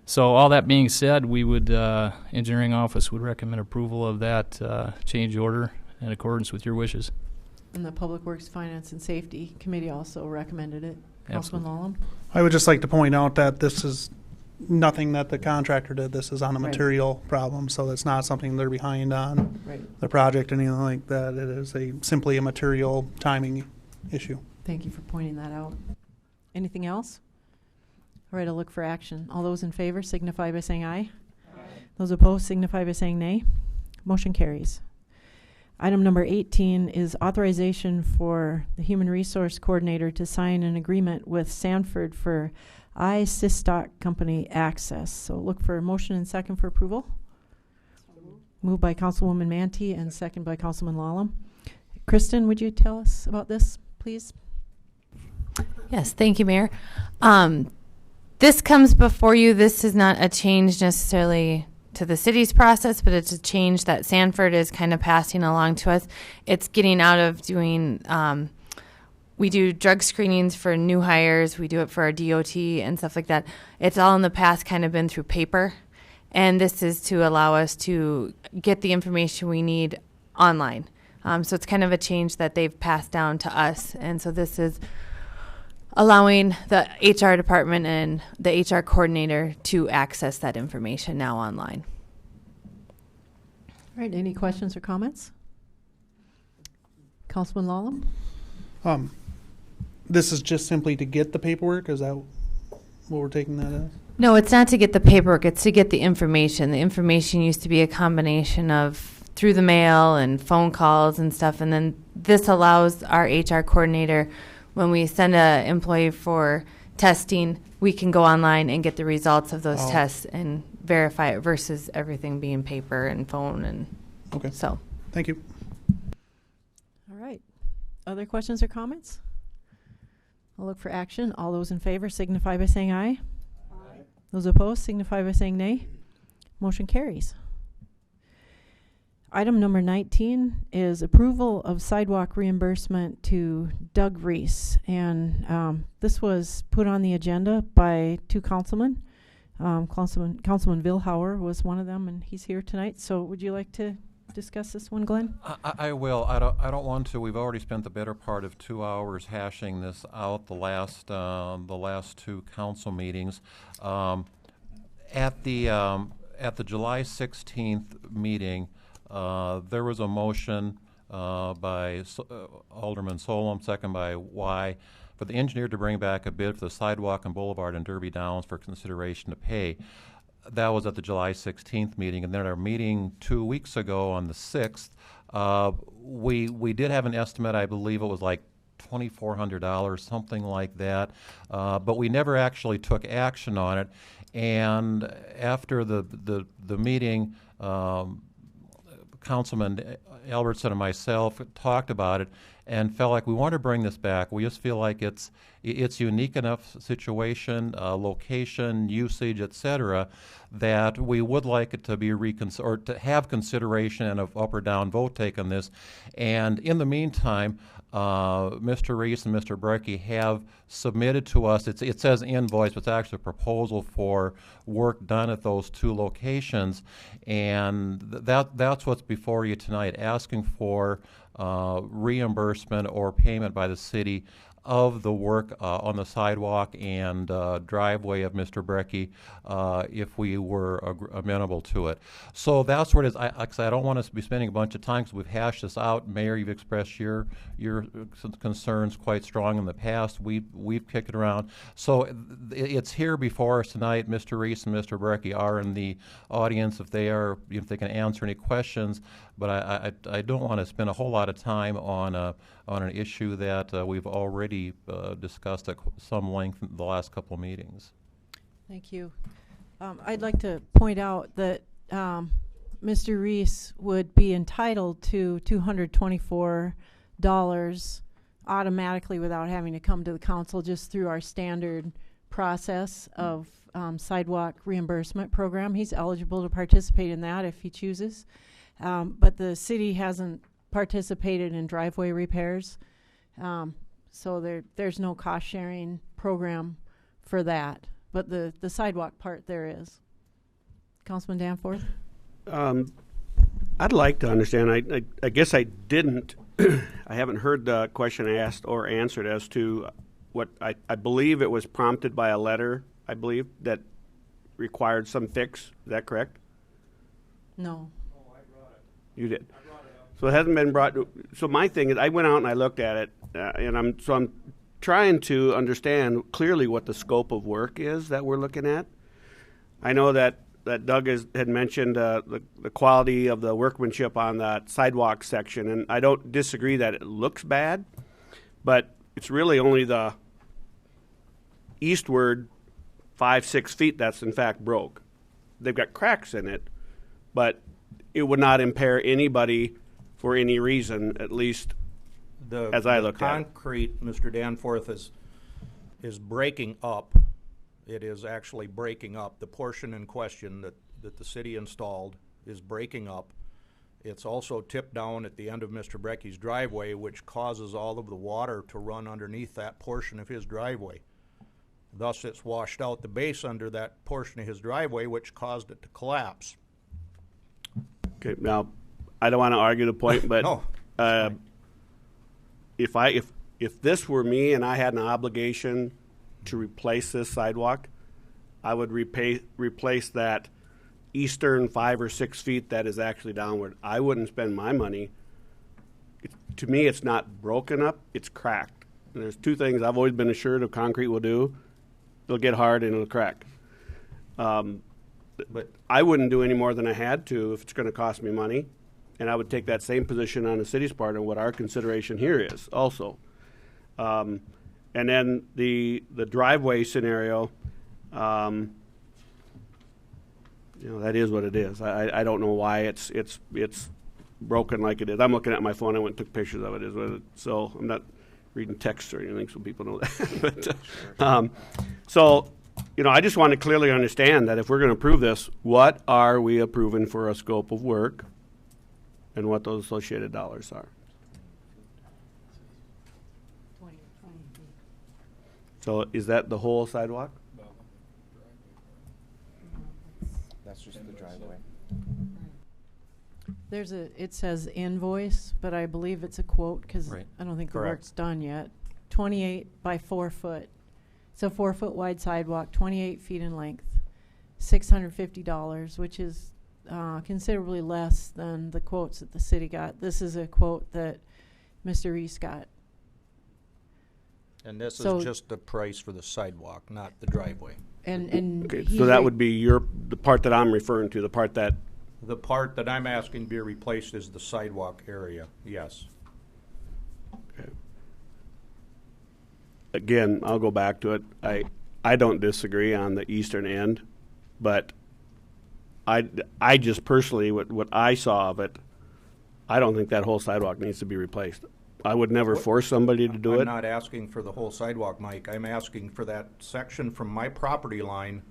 So all that being said, we would, engineering office would recommend approval of that change order in accordance with your wishes. And the Public Works, Finance, and Safety Committee also recommended it. Councilman Lallam? I would just like to point out that this is nothing that the contractor did. This is on a Right. material problem, so it's not something they're behind on Right. the project, anything like that. It is simply a material timing issue. Thank you for pointing that out. Anything else? All right, I'll look for action. All those in favor signify by saying aye. Those opposed signify by saying nay. Motion carries. Item number 18 is authorization for the Human Resource Coordinator to sign an agreement with Sanford for iSystock Company access. So look for a motion and second for approval. Moved by Councilwoman Manti and second by Councilman Lallam. Kristen, would you tell us about this, please? Yes, thank you, Mayor. This comes before you. This is not a change necessarily to the city's process, but it's a change that Sanford is kind of passing along to us. It's getting out of doing, we do drug screenings for new hires. We do it for our DOT and stuff like that. It's all in the past kind of been through paper. And this is to allow us to get the information we need online. So it's kind of a change that they've passed down to us. And so this is allowing the HR department and the HR coordinator to access that information now online. All right, any questions or comments? Councilman Lallam? This is just simply to get the paperwork? Is that what we're taking that as? No, it's not to get the paperwork. It's to get the information. The information used to be a combination of through the mail and phone calls and stuff. And then this allows our HR coordinator, when we send an employee for testing, we can go online and get the results of those tests and verify it versus everything being paper and phone. And okay. So. Thank you. All right. Other questions or comments? I'll look for action. All those in favor signify by saying aye. Aye. Those opposed signify by saying nay. Motion carries. Item number 19 is approval of sidewalk reimbursement to Doug Reese. And this was put on the agenda by two councilmen. Councilman Vilhauer was one of them, and he's here tonight. So would you like to discuss this one, Glenn? I will. I don't want to. We've already spent the better part of 2 hours hashing this out. The last two council meetings. At the July 16th meeting, there was a motion by Alderman Solom, second by Y, for the engineer to bring back a bid for the sidewalk and boulevard in Derby Downs for consideration to pay. That was at the July 16th meeting, and then our meeting 2 weeks ago on the 6th, we did have an estimate. I believe it was like $2,400, something like that, but we never actually took action on it. And after the meeting, Councilman Albertson and myself talked about it and felt like we want to bring this back. We just feel like it's unique enough situation, location, usage, etc., that we would like it to be or to have consideration and an up or down vote take on this. And in the meantime, Mr. Reese and Mr. Brecky have submitted to us, it says invoice, but it's actually a proposal for work done at those two locations, and that's what's before you tonight, asking for reimbursement or payment by the city of the work on the sidewalk and driveway of Mr. Brecky if we were amenable to it. So that's what it is. Like I said, I don't want us to be spending a bunch of time because we've hashed this out. Mayor, you've expressed your concerns quite strong in the past. We've kicked it around. So it's here before us tonight. Mr. Reese and Mr. Brecky are in the audience if they can answer any questions. But I don't want to spend a whole lot of time on an issue that we've already discussed at some length in the last couple of meetings. Thank you. I'd like to point out that Mr. Reese would be entitled to $224 automatically without having to come to the council, just through our standard process of sidewalk reimbursement program. He's eligible to participate in that if he chooses. But the city hasn't participated in driveway repairs, so there's no cost-sharing program for that. But the sidewalk part there is. Councilman Danforth? I'd like to understand. I guess I didn't. I haven't heard the question asked or answered as to what I believe it was prompted by a letter, I believe, that required some fix. Is that correct? No. You did. So it hasn't been brought to, so my thing is I went out and I looked at it and I'm trying to understand clearly what the scope of work is that we're looking at. I know that Doug had mentioned the quality of the workmanship on that sidewalk section, and I don't disagree that it looks bad, but it's really only the eastward 5-6 feet that's in fact broke. They've got cracks in it, but it would not impair anybody for any reason, at least as I look at it. Concrete, Mr. Danforth, is breaking up. It is actually breaking up. The portion in question that the city installed is breaking up. It's also tipped down at the end of Mr. Brecky's driveway, which causes all of the water to run underneath that portion of his driveway. Thus, it's washed out the base under that portion of his driveway, which caused it to collapse. Okay, now I don't want to argue the point, but No. If this were me and I had an obligation to replace this sidewalk, I would replace that eastern 5 or 6 feet that is actually downward. I wouldn't spend my money. To me, it's not broken up; it's cracked. And there's two things I've always been assured of concrete will do: it'll get hard and it'll crack. But I wouldn't do any more than I had to if it's going to cost me money, and I would take that same position on the city's part on what our consideration here is also. And then the driveway scenario, that is what it is. I don't know why it's broken like it is. I'm looking at my phone. I went and took pictures of it. So I'm not reading text or anything, so people know that. But, so, I just want to clearly understand that if we're going to approve this, what are we approving for a scope of work and what those associated dollars are? So is that the whole sidewalk? That's just the driveway. It says invoice, but I believe it's a quote because Right. I don't think the Correct. work's done yet. 28 by 4 foot. So 4 foot wide sidewalk, 28 feet in length, $650, which is considerably less than the quotes that the city got. This is a quote that Mr. Reese got. And this So- is just the price for the sidewalk, not the driveway. And Okay, he's so that re- would be the part that I'm referring to, the part that, The part that I'm asking to be replaced is the sidewalk area, yes. again, I'll go back to it. I don't disagree on the eastern end, but I just personally, what I saw of it, I don't think that whole sidewalk needs to be replaced. I would never force somebody to do I'm it. not asking for the whole sidewalk, Mike. I'm asking for that section from my property line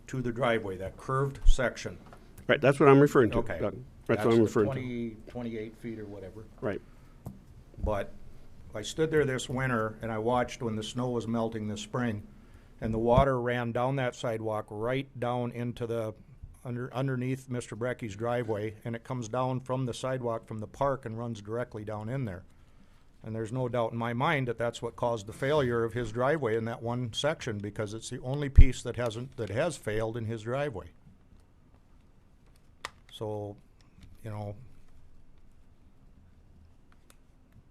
to the driveway, that curved section. Right, that's what I'm referring to. Okay. Doug. That's what I'm the referring to. 28 feet or whatever. Right. But I stood there this winter and I watched when the snow was melting this spring, and the water ran down that sidewalk right down into the underneath Mr. Brecky's driveway, and it comes down from the sidewalk from the park and runs directly down in there. And there's no doubt in my mind that that's what caused the failure of his driveway in that one section, because it's the only piece that has failed in his driveway. So,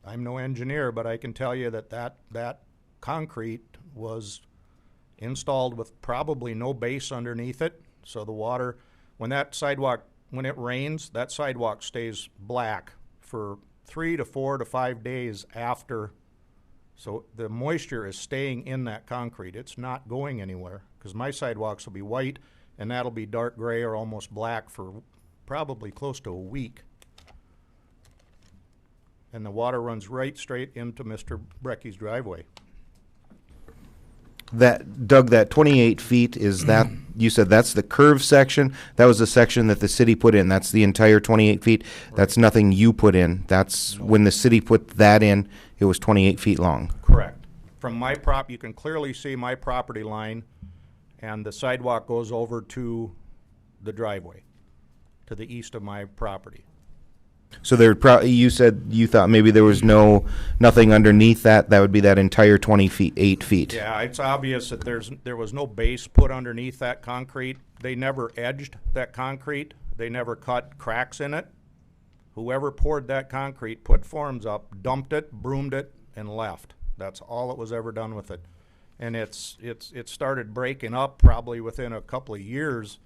I'm no engineer, but I can tell you that concrete was installed with probably no base underneath it. So the water, when it rains, that sidewalk stays black for 3 to 4 to 5 days after. So the moisture is staying in that concrete. It's not going anywhere, because my sidewalks will be white and that'll be dark gray or almost black for probably close to a week. And the water runs right straight into Mr. Brecky's driveway. Doug, that 28 feet, is that, you said that's the curved section? That was the section that the city put in. That's the entire 28 feet? Right. That's nothing you put in. That's when the city put that in, it was 28 feet long. Correct. From my you can clearly see my property line, and the sidewalk goes over to the driveway, to the east of my property. So you said you thought maybe there was nothing underneath that. That would be that entire 8 feet. Yeah, it's obvious that there was no base put underneath that concrete. They never edged that concrete. They never cut cracks in it. Whoever poured that concrete put forms up, dumped it, broomed it, and left. That's all that was ever done with it. And it started breaking up probably within a couple of years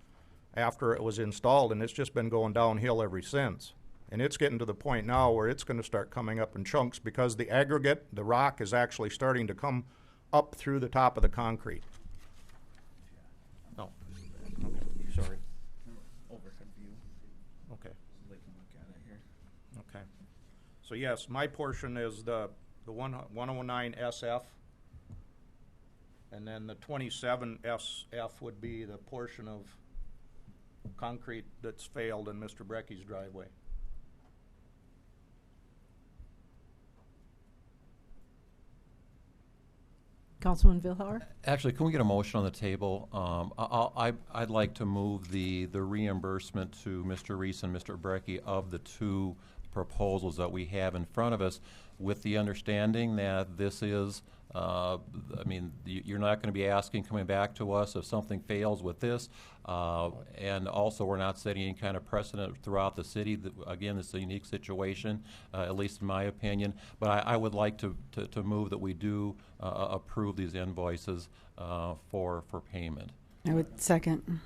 after it was installed, and it's just been going downhill ever since. And it's getting to the point now where it's going to start coming up in chunks, because the aggregate, the rock, is actually starting to come up through the top of the concrete. No. Okay. Sorry. Overhead view. Okay. They can look at it here. Okay. So yes, my portion is the 109 SF, and then the 27 SF would be the portion of concrete that's failed in Mr. Brecky's driveway. Councilman Vilhauer? Actually, can we get a motion on the table? I'd like to move the reimbursement to Mr. Reese and Mr. Brecky of the two proposals that we have in front of us, with the understanding that this is, you're not going to be coming back to us if something fails with this. And also, we're not setting any kind of precedent throughout the city. Again, it's a unique situation, at least in my opinion. But I would like to move that we do approve these invoices for payment. I would second.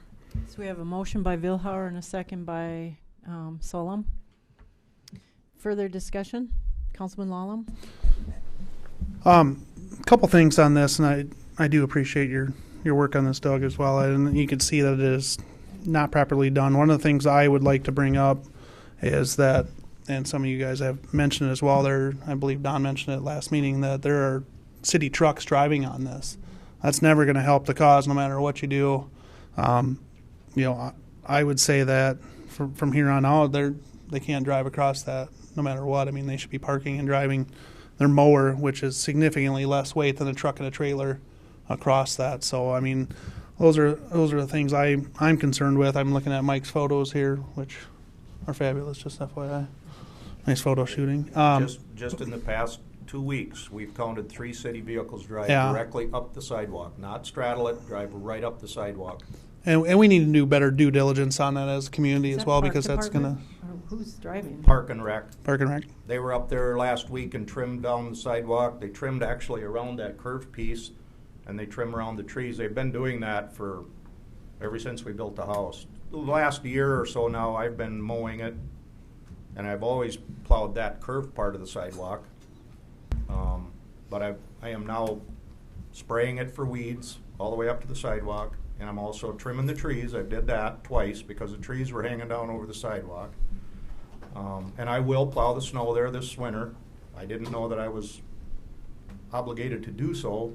So we have a motion by Vilhauer and a second by Solom. Further discussion? Councilman Lallam? A couple things on this, and I do appreciate your work on this, Doug, as well. And you can see that it is not properly done. One of the things I would like to bring up is that and some of you guys have mentioned it as well. I believe Don mentioned it last meeting, that there are city trucks driving on this. That's never going to help the cause, no matter what you do. I would say that from here on out, they can't drive across that no matter what. I mean, they should be parking and driving their mower, which is significantly less weight than a truck and a trailer, across that. So, I mean, those are the things I'm concerned with. I'm looking at Mike's photos here, which are fabulous, just FYI. Nice photo shooting. Just in the past 2 weeks, we've counted 3 city vehicles drive directly up the sidewalk, not straddle it, drive right up the sidewalk. And we need to do better due diligence on that as a community Is as that well, Park because that's going to... Department? Or who's driving? Park and Rec. Park and Rec. They were up there last week and trimmed down the sidewalk. They trimmed actually around that curved piece, and they trim around the trees. They've been doing that ever since we built the house. The last year or so now, I've been mowing it, and I've always plowed that curved part of the sidewalk. But I am now spraying it for weeds all the way up to the sidewalk, and I'm also trimming the trees. I did that twice because the trees were hanging down over the sidewalk. And I will plow the snow there this winter. I didn't know that I was obligated to do so,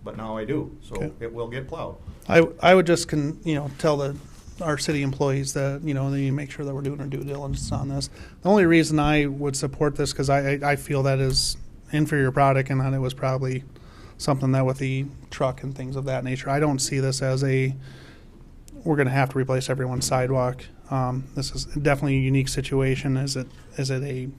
but now I do. So Okay. It will get plowed. I would just tell our city employees that they need to make sure that we're doing our due diligence on this. The only reason I would support this, because I feel that is inferior product, and that it was probably something that with the truck and things of that nature. I don't see this as we're going to have to replace everyone's sidewalk. This is definitely a unique situation. Is it a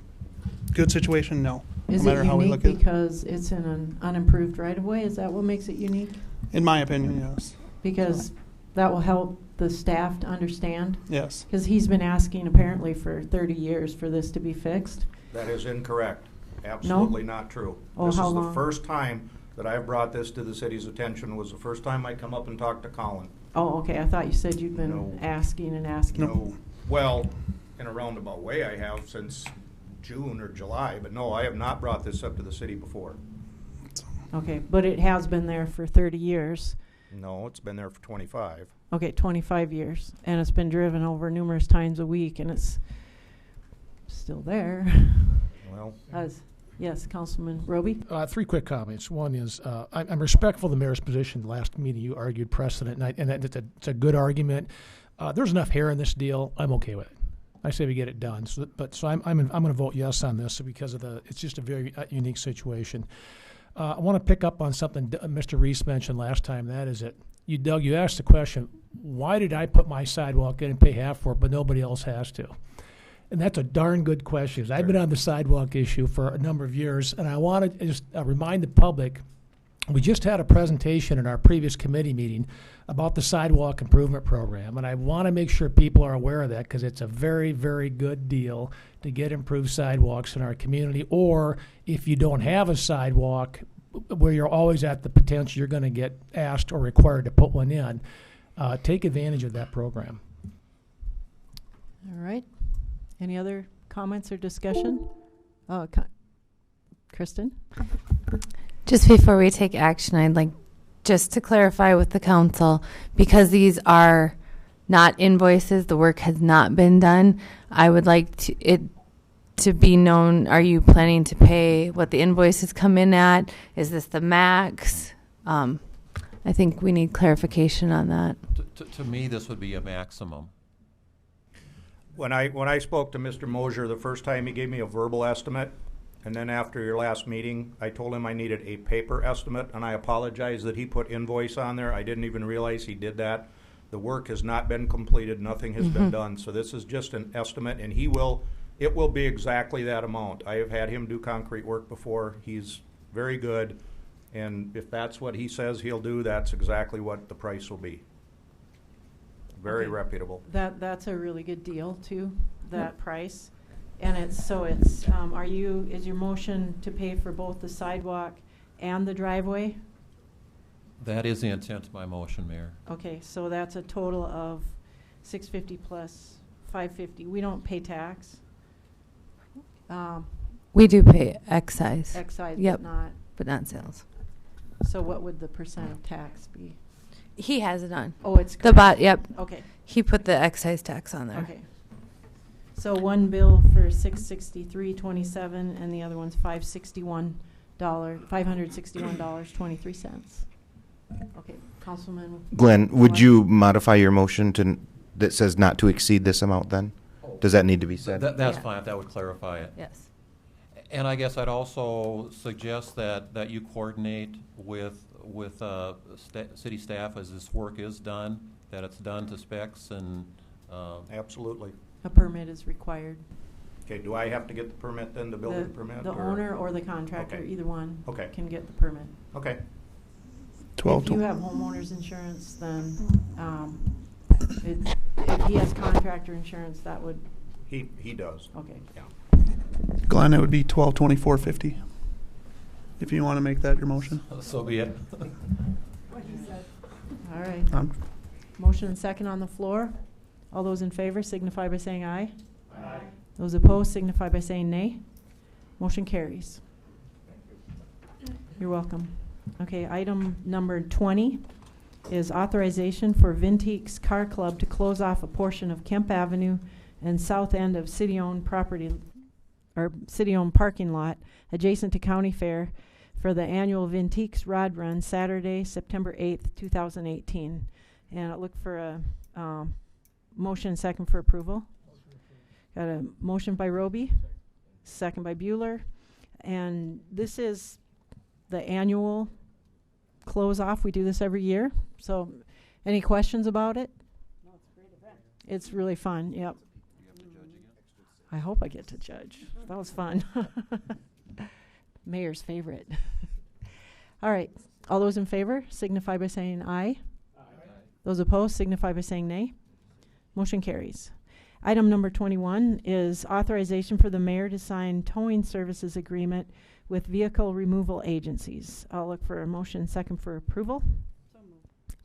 good situation? No. Is no it matter how we unique look at it. because it's in an unimproved right-of-way? Is that what makes it unique? In my opinion, yes. Because that will help the staff to understand? Yes. Because he's been asking apparently for 30 years for this to be fixed. That is incorrect. Absolutely not true. Oh, This how is the long? first time that I've brought this to the city's attention. Was the first time I come up and talked to Colin. Oh, okay. I thought you said you've been No. asking and asking. No. Well, in a roundabout way I have since June or July, but no, I have not brought this up to the city before. Okay, but it has been there for 30 years. No, it's been there for 25. Okay, 25 years. And it's been driven over numerous times a week, and it's still there. Well, Yes, Councilman Roby? 3 quick comments. One is I'm respectful of the mayor's position. Last meeting you argued precedent, and it's a good argument. There's enough hair in this deal. I'm okay with it. I say we get it done. So I'm going to vote yes on this because it's just a very unique situation. I want to pick up on something Mr. Reese mentioned last time. That is it. Doug, you asked the question, why did I put my sidewalk in and pay half for it, but nobody else has to? And that's a darn good question. 'Cause I've been on the sidewalk issue for a number of years, and I want to just remind the public, we just had a presentation in our previous committee meeting about the sidewalk improvement program, and I want to make sure people are aware of that because it's a very, very good deal to get improved sidewalks in our community. Or if you don't have a sidewalk, where you're always at the potential you're going to get asked or required to put one in, take advantage of that program. All right. Any other comments or discussion? Kristen? Just before we take action, I'd like just to clarify with the council, because these are not invoices, the work has not been done. I would like it to be known, are you planning to pay what the invoices come in at? Is this the max? I think we need clarification on that. To me, this would be a maximum. when I spoke to Mr. Mosier the first time, he gave me a verbal estimate. And then after your last meeting, I told him I needed a paper estimate, and I apologize that he put invoice on there. I didn't even realize he did that. The work has not been completed. Nothing has been done. So this is just an estimate, and it will be exactly that amount. I have had him do concrete work before. He's very good, and if that's what he says he'll do, that's exactly what the price will be. Very reputable. That's a really good deal too, that price. And is your motion to pay for both the sidewalk and the driveway? That is the intent of my motion, Mayor. Okay, so that's a total of $650 plus $550. We don't pay tax. We do pay excise. Excise, Yep, but not sales. So what would the percent of tax be? He has it on. Oh, it's the bot. Yep. Okay. He put the excise tax on there. Okay. So one bill for for $663.27, and the other one's $561.23. Okay, Councilman. Glenn, would Glenn? you modify your motion to that says not to exceed this amount then? Does that need to be said? That's Yeah. fine, if that would clarify it. Yes. And I guess I'd also suggest that you coordinate with city staff as this work is done, that it's done to specs and. Absolutely. A permit is required. Okay, do I have to get the permit then, the building permit? The or- owner or the contractor, Okay. either one, Okay. can get the permit. Okay. 12 If you have homeowner's insurance, then if he has contractor insurance, that would, He does. okay. Glenn, it would be 1224.50. If you want to make that your motion. So be it. All right. Motion and second on the floor. All those in favor signify by saying aye. Aye. Those opposed signify by saying nay. Motion carries. You're welcome. Okay, item number 20 is authorization for Vinteeks Car Club to close off a portion of Kemp Avenue and south end of city-owned property or city-owned parking lot adjacent to County Fair for the annual Vinteeks Rod Run Saturday, September 8th, 2018. And I look for a motion and second for approval. Got a motion by Roby, second by Bueller. And this is the annual close off. We do this every year. So any questions about it? No, it's a great event. It's really fun. Yep. I hope I get to judge. That was fun. Mayor's favorite. All right. All those in favor signify by saying aye. Aye. Those opposed signify by saying nay. Motion carries. Item number 21 is authorization for the mayor to sign towing services agreement with vehicle removal agencies. I'll look for a motion second for approval. So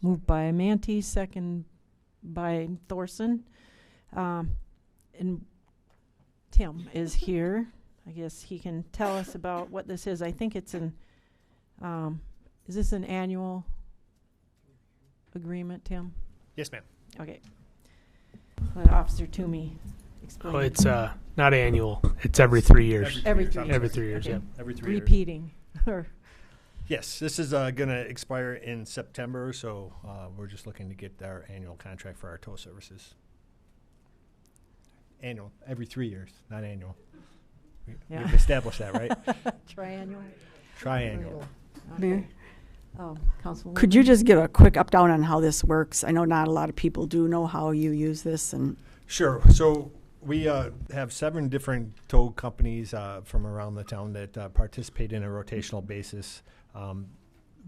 moved by Manti, second by Thorson. And Tim is here. I guess he can tell us about what this is. I think it's is this an annual agreement, Tim? Yes, ma'am. Okay. Let Officer Toomey explain. Oh, it's not annual. It's every 3 years. Every 3 years. Every 3 years, Okay. yeah. Every 3 years. Repeating. Or Yes, this is going to expire in September, so we're just looking to get our annual contract for our tow services. Annual, every 3 years, not annual. Yeah. We've established that, right? Triannual. Triannual. Okay. Councilwoman. Could you just give a quick up down on how this works? I know not a lot of people do know how you use this, and Sure. So we have 7 different tow companies from around the town that participate in a rotational basis.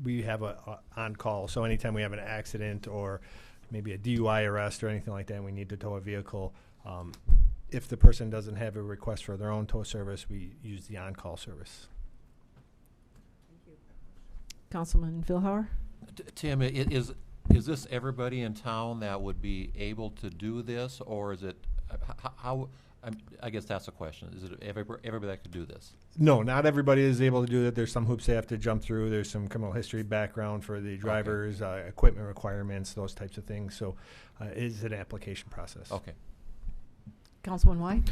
We have a on-call, so anytime we have an accident or maybe a DUI arrest or anything like that, and we need to tow a vehicle. If the person doesn't have a request for their own tow service, we use the on-call service. Councilman Vilhauer. Tim, is this everybody in town that would be able to do this, or is it how? I guess that's a question. Is it everybody that could do this? No, not everybody is able to do that. There's some hoops they have to jump through. There's some criminal history background for the drivers, equipment requirements, those types of things. So it is an application process. Okay. Councilman White.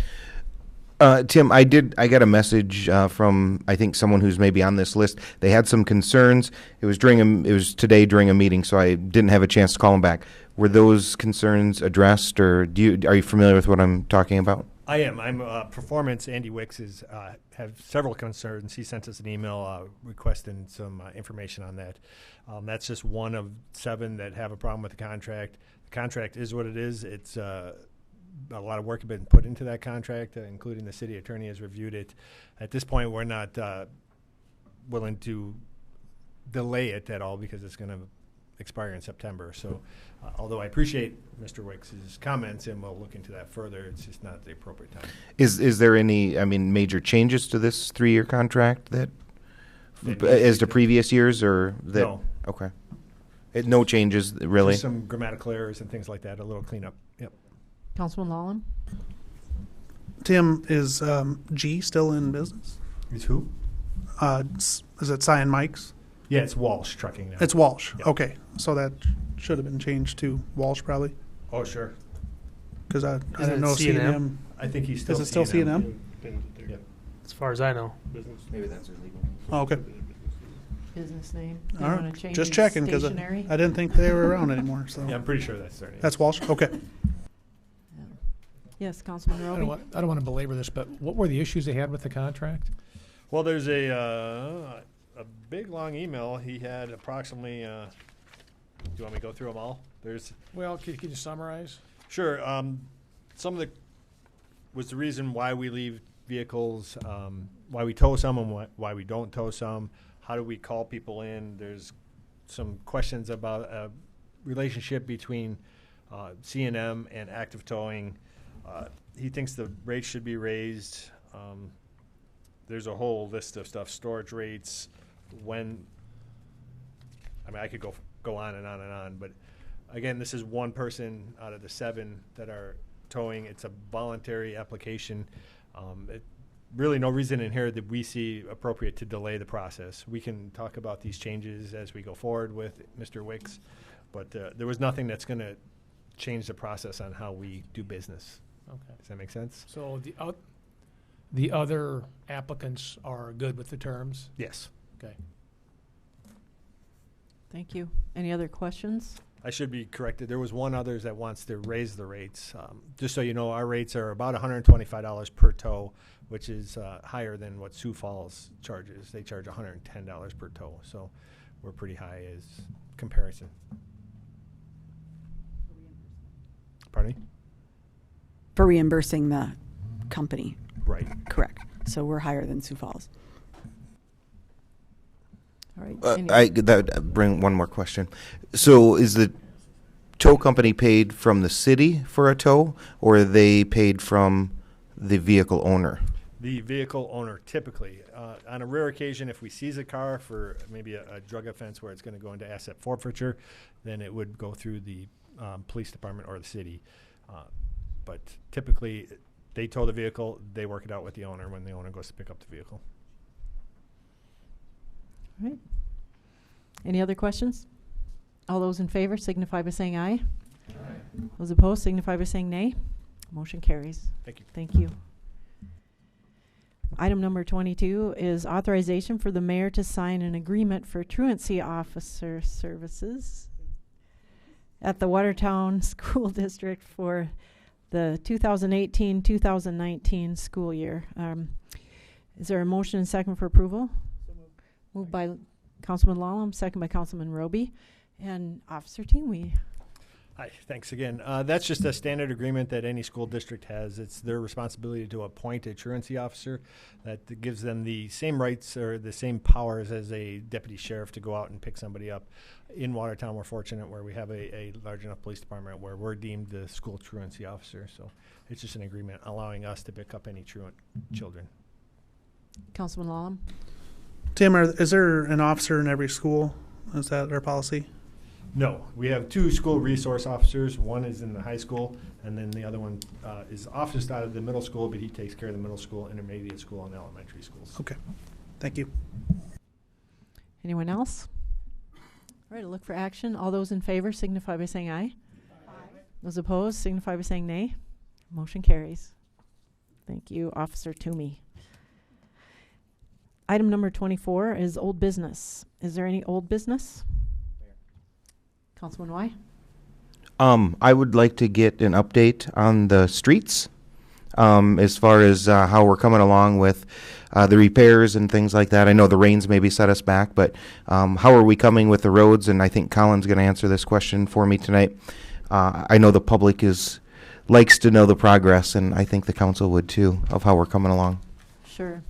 Tim, I got a message from I think someone who's maybe on this list. They had some concerns. It was today during a meeting, so I didn't have a chance to call them back. Were those concerns addressed, or are you familiar with what I'm talking about? I am. I'm Performance. Andy Wicks have several concerns. He sent us an email requesting some information on that. That's just one of 7 that have a problem with the contract. The contract is what it is. It's a lot of work has been put into that contract, including the city attorney has reviewed it. At this point, we're not willing to delay it at all because it's going to expire in September. So although I appreciate Mr. Wicks' comments and we'll look into that further, it's just not the appropriate time. Is there any, major changes to this 3-year contract that as to previous years, or that? No. Okay. No changes, really? Just some grammatical errors and things like that, a little cleanup. Yep. Councilman Lawlin. Tim, is G still in business? Is who? Is it Cy and Mike's? Yeah, it's Walsh Trucking now. It's Walsh. Yep. Okay, so that should have been changed to Walsh probably. Oh, sure. Because I Isn't didn't it know C&M? C&M. I think he's still Is it still C&M. C&M? As far as I know. Maybe that's illegal. Oh, okay. Business name. They All wanna right. change Just it checking because stationary? I didn't think they were around anymore. So Yeah, I'm pretty sure that's their name. that's Walsh. Okay. Yes, Councilman I Roby. don't want to belabor this, but what were the issues they had with the contract? Well, there's a big long email he had approximately. Do you want me to go through them all? There's Well, can you summarize? sure. Some of the was the reason why we leave vehicles, why we tow some and why we don't tow some. How do we call people in? There's some questions about a relationship between C&M and active towing. He thinks the rates should be raised. There's a whole list of stuff, storage rates, when, I mean, I could go on and on and on, but again, this is one person out of the 7 that are towing. It's a voluntary application. Really no reason in here that we see appropriate to delay the process. We can talk about these changes as we go forward with Mr. Wicks, but there was nothing that's going to change the process on how we do business. Okay. Does that make sense? So the other applicants are good with the terms? Yes. Okay. Thank you. Any other questions? I should be corrected. There was one others that wants to raise the rates. Just so you know, our rates are about $125 per tow, which is higher than what Sioux Falls charges. They charge $110 per tow, so we're pretty high as comparison. Pardon me? For reimbursing the company. Right. Correct. So we're higher than Sioux Falls. All right. That bring one more question. So is the tow company paid from the city for a tow, or are they paid from the vehicle owner? The vehicle owner typically. On a rare occasion, if we seize a car for maybe a drug offense where it's going to go into asset forfeiture, then it would go through the police department or the city. But typically, they tow the vehicle, they work it out with the owner when the owner goes to pick up the vehicle. All right. Any other questions? All those in favor signify by saying aye. Aye. Those opposed signify by saying nay. Motion carries. Thank you. Thank you. Item number 22 is authorization for the mayor to sign an agreement for truancy officer services at the Watertown School District for the 2018-2019 school year. Is there a motion and second for approval? Moved by Councilman Lallam, second by Councilman Roby. And Officer Teamwee. Hi, thanks again. That's just a standard agreement that any school district has. It's their responsibility to appoint a truancy officer that gives them the same rights or the same powers as a deputy sheriff to go out and pick somebody up. In Watertown, we're fortunate where we have a large enough police department where we're deemed the school truancy officer. So it's just an agreement allowing us to pick up any truant children. Councilman Lallam. Tim, is there an officer in every school? Is that our policy? No, we have 2 school resource officers. One is in the high school, and then the other one is officed out of the middle school, but he takes care of the middle school, intermediate school, and elementary schools. Okay. Thank you. Anyone else? All right, I'll look for action. All those in favor signify by saying aye. Aye. Those opposed signify by saying nay. Motion carries. Thank you, Officer Toomey. Item number 24 is old business. Is there any old business? Councilman Y? I would like to get an update on the streets as far as how we're coming along with the repairs and things like that. I know the rains maybe set us back, but how are we coming with the roads? And I think Colin's going to answer this question for me tonight. I know the public likes to know the progress, and I think the council would too, of how we're coming along. Sure.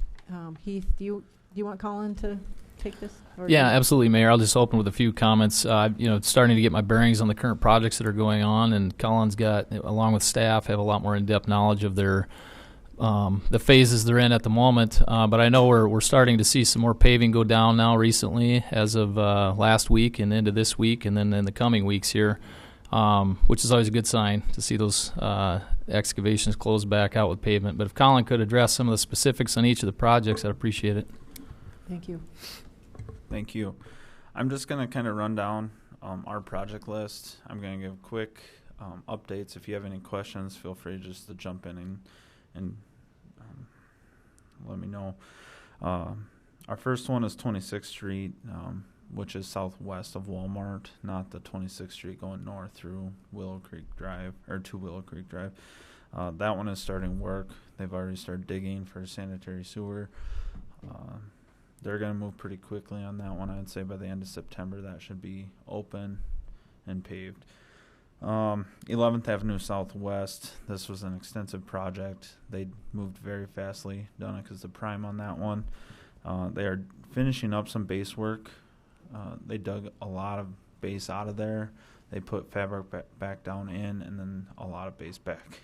Heath, do you want Colin to take this? Yeah, absolutely, Mayor. I'll just open with a few comments. Starting to get my bearings on the current projects that are going on, and Colin's got, along with staff, have a lot more in-depth knowledge of their the phases they're in at the moment. But I know we're starting to see some more paving go down now recently, as of last week and into this week, and then in the coming weeks here, which is always a good sign to see those excavations close back out with pavement. But if Colin could address some of the specifics on each of the projects, I'd appreciate it. Thank you. Thank you. I'm just going to kind of run down our project list. I'm going to give a quick updates. If you have any questions, feel free just to jump in and let me know. Our first one is 26th Street, which is southwest of Walmart, not the 26th Street going north through Willow Creek Drive, or to Willow Creek Drive. That one is starting work. They've already started digging for sanitary sewer. They're going to move pretty quickly on that one. I'd say by the end of September that should be open and paved. 11th Avenue Southwest, this was an extensive project. They moved very fastly. Donica's the prime on that one. They are finishing up some base work. They dug a lot of base out of there. They put fabric back down in, and then a lot of base back.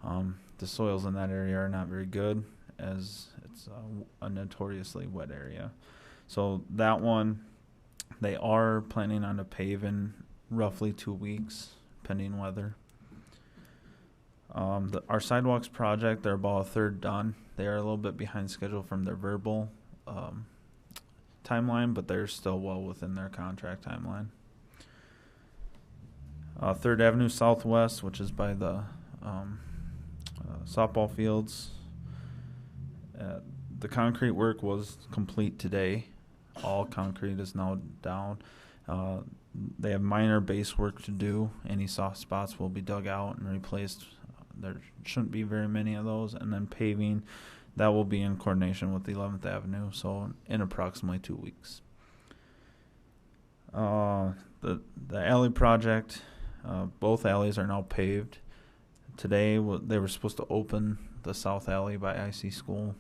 The soils in that area are not very good, as it's a notoriously wet area. So that one, they are planning on to pave in roughly 2 weeks, pending weather. Our sidewalks project, they're about a third done. They are a little bit behind schedule from their verbal timeline, but they're still well within their contract timeline. 3rd Avenue Southwest, which is by the softball fields. The concrete work was complete today. All concrete is now down. They have minor base work to do. Any soft spots will be dug out and replaced. There shouldn't be very many of those. And then paving, that will be in coordination with 11th Avenue, so in approximately 2 weeks. The alley project, both alleys are now paved. Today, they were supposed to open the south alley by IC School.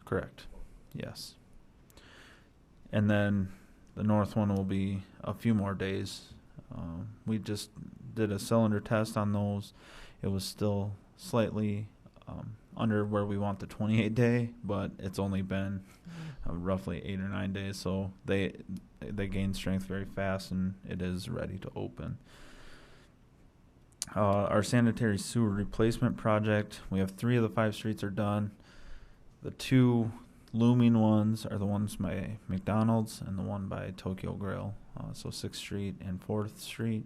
Correct. Yes. And then the north one will be a few more days. We just did a cylinder test on those. It was still slightly under where we want the 28-day, but it's only been roughly 8 or 9 days. So they gain strength very fast, and it is ready to open. Our sanitary sewer replacement project, we have 3 of the 5 streets are done. The 2 looming ones are the ones by McDonald's and the one by Tokyo Grill, so 6th Street and 4th Street.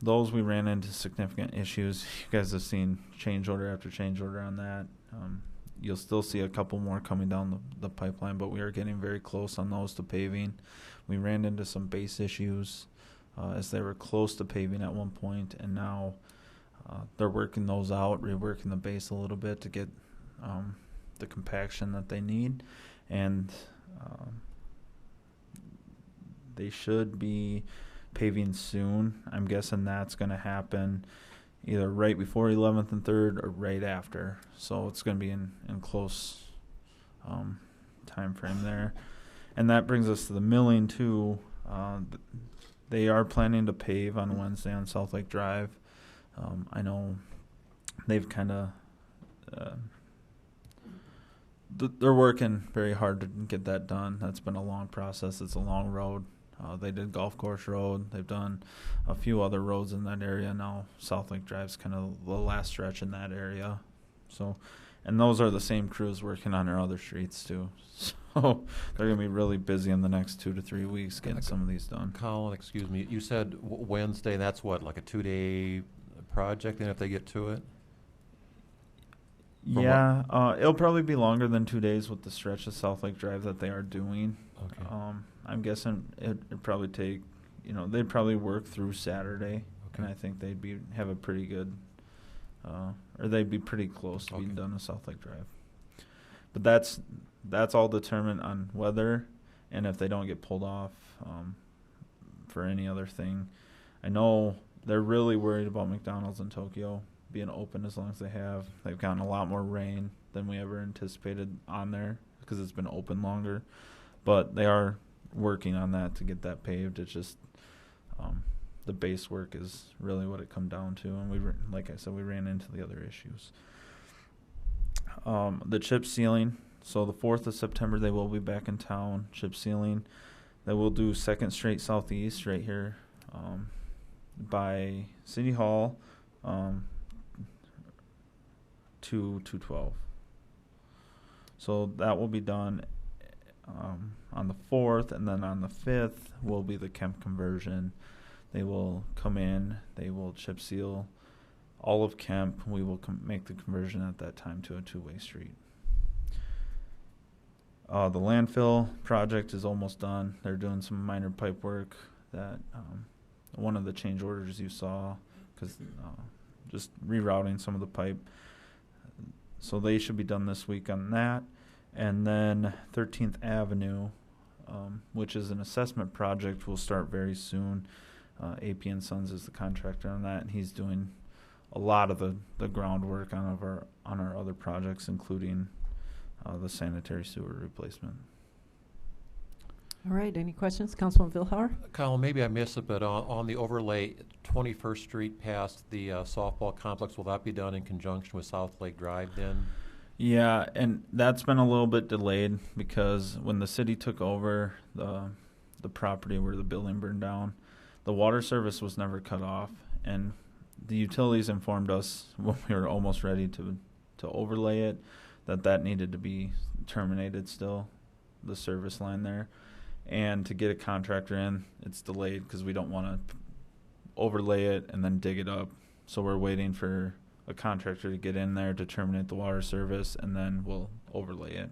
Those we ran into significant issues. You guys have seen change order after change order on that. You'll still see a couple more coming down the pipeline, but we are getting very close on those to paving. We ran into some base issues as they were close to paving at one point, and now they're working those out, reworking the base a little bit to get the compaction that they need, and they should be paving soon. I'm guessing that's going to happen either right before 11th and 3rd or right after, so it's going to be in close time frame there. And that brings us to the milling too. They are planning to pave on Wednesday on South Lake Drive. I know they've kind of they're working very hard to get that done. That's been a long process. It's a long road. They did Golf Course Road. They've done a few other roads in that area. Now South Lake Drive's kind of the last stretch in that area. So, and those are the same crews working on our other streets too. So they're going to be really busy in the next 2 to 3 weeks getting some of these done. Colin, excuse me, you said Wednesday, that's what, like a 2-day project, and if they get to it? Yeah, it'll probably be longer than 2 days with the stretch of South Lake Drive that they are doing. Okay. I'm guessing it'd probably take, they'd probably work through Saturday, and I think they'd have a pretty good, or they'd be pretty close to being done with South Lake Drive. But that's all determined on weather, and if they don't get pulled off for any other thing. I know they're really worried about McDonald's in Tokyo being open as long as they have. They've gotten a lot more rain than we ever anticipated on there because it's been open longer. But they are working on that to get that paved. It's just the base work is really what it come down to. And like I said, we ran into the other issues. The chip sealing. So the 4th of September, they will be back in town, chip sealing. They will do 2nd Street Southeast right here by City Hall to 212. So that will be done on the 4th, and then on the 5th will be the Kemp conversion. They will come in, they will chip seal all of Kemp. We will make the conversion at that time to a two-way street. The landfill project is almost done. They're doing some minor pipe work that one of the change orders you saw, because just rerouting some of the pipe. So they should be done this week on that. And then 13th Avenue, which is an assessment project, will start very soon. AP and Sons is the contractor on that, and he's doing a lot of the groundwork on our other projects, including the sanitary sewer replacement. All right, any questions? Councilman Vilhauer? Colin, maybe I missed it, but on the overlay, 21st Street past the softball complex, will that be done in conjunction with South Lake Drive then? Yeah, and that's been a little bit delayed because when the city took over the property where the building burned down, the water service was never cut off, and the utilities informed us when we were almost ready to overlay it that needed to be terminated still, the service line there. And to get a contractor in, it's delayed because we don't want to overlay it and then dig it up. So we're waiting for a contractor to get in there to terminate the water service, and then we'll overlay it.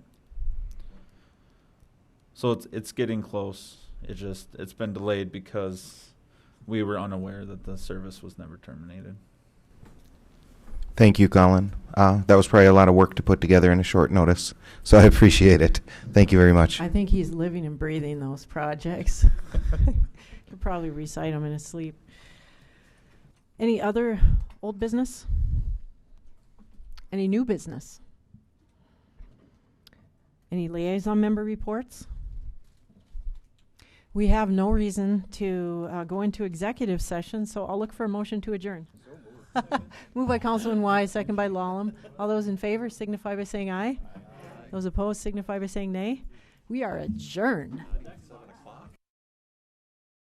So it's getting close. It's been delayed because we were unaware that the service was never terminated. Thank you, Colin. That was probably a lot of work to put together in a short notice, so I appreciate it. Thank you very much. I think he's living and breathing those projects. Could probably recite them in his sleep. Any other old business? Any new business? Any liaison member reports? We have no reason to go into executive session, so I'll look for a motion to adjourn. Moved by Councilman Wise, second by Lallam. All those in favor signify by saying aye. Those opposed signify by saying nay. We are adjourned.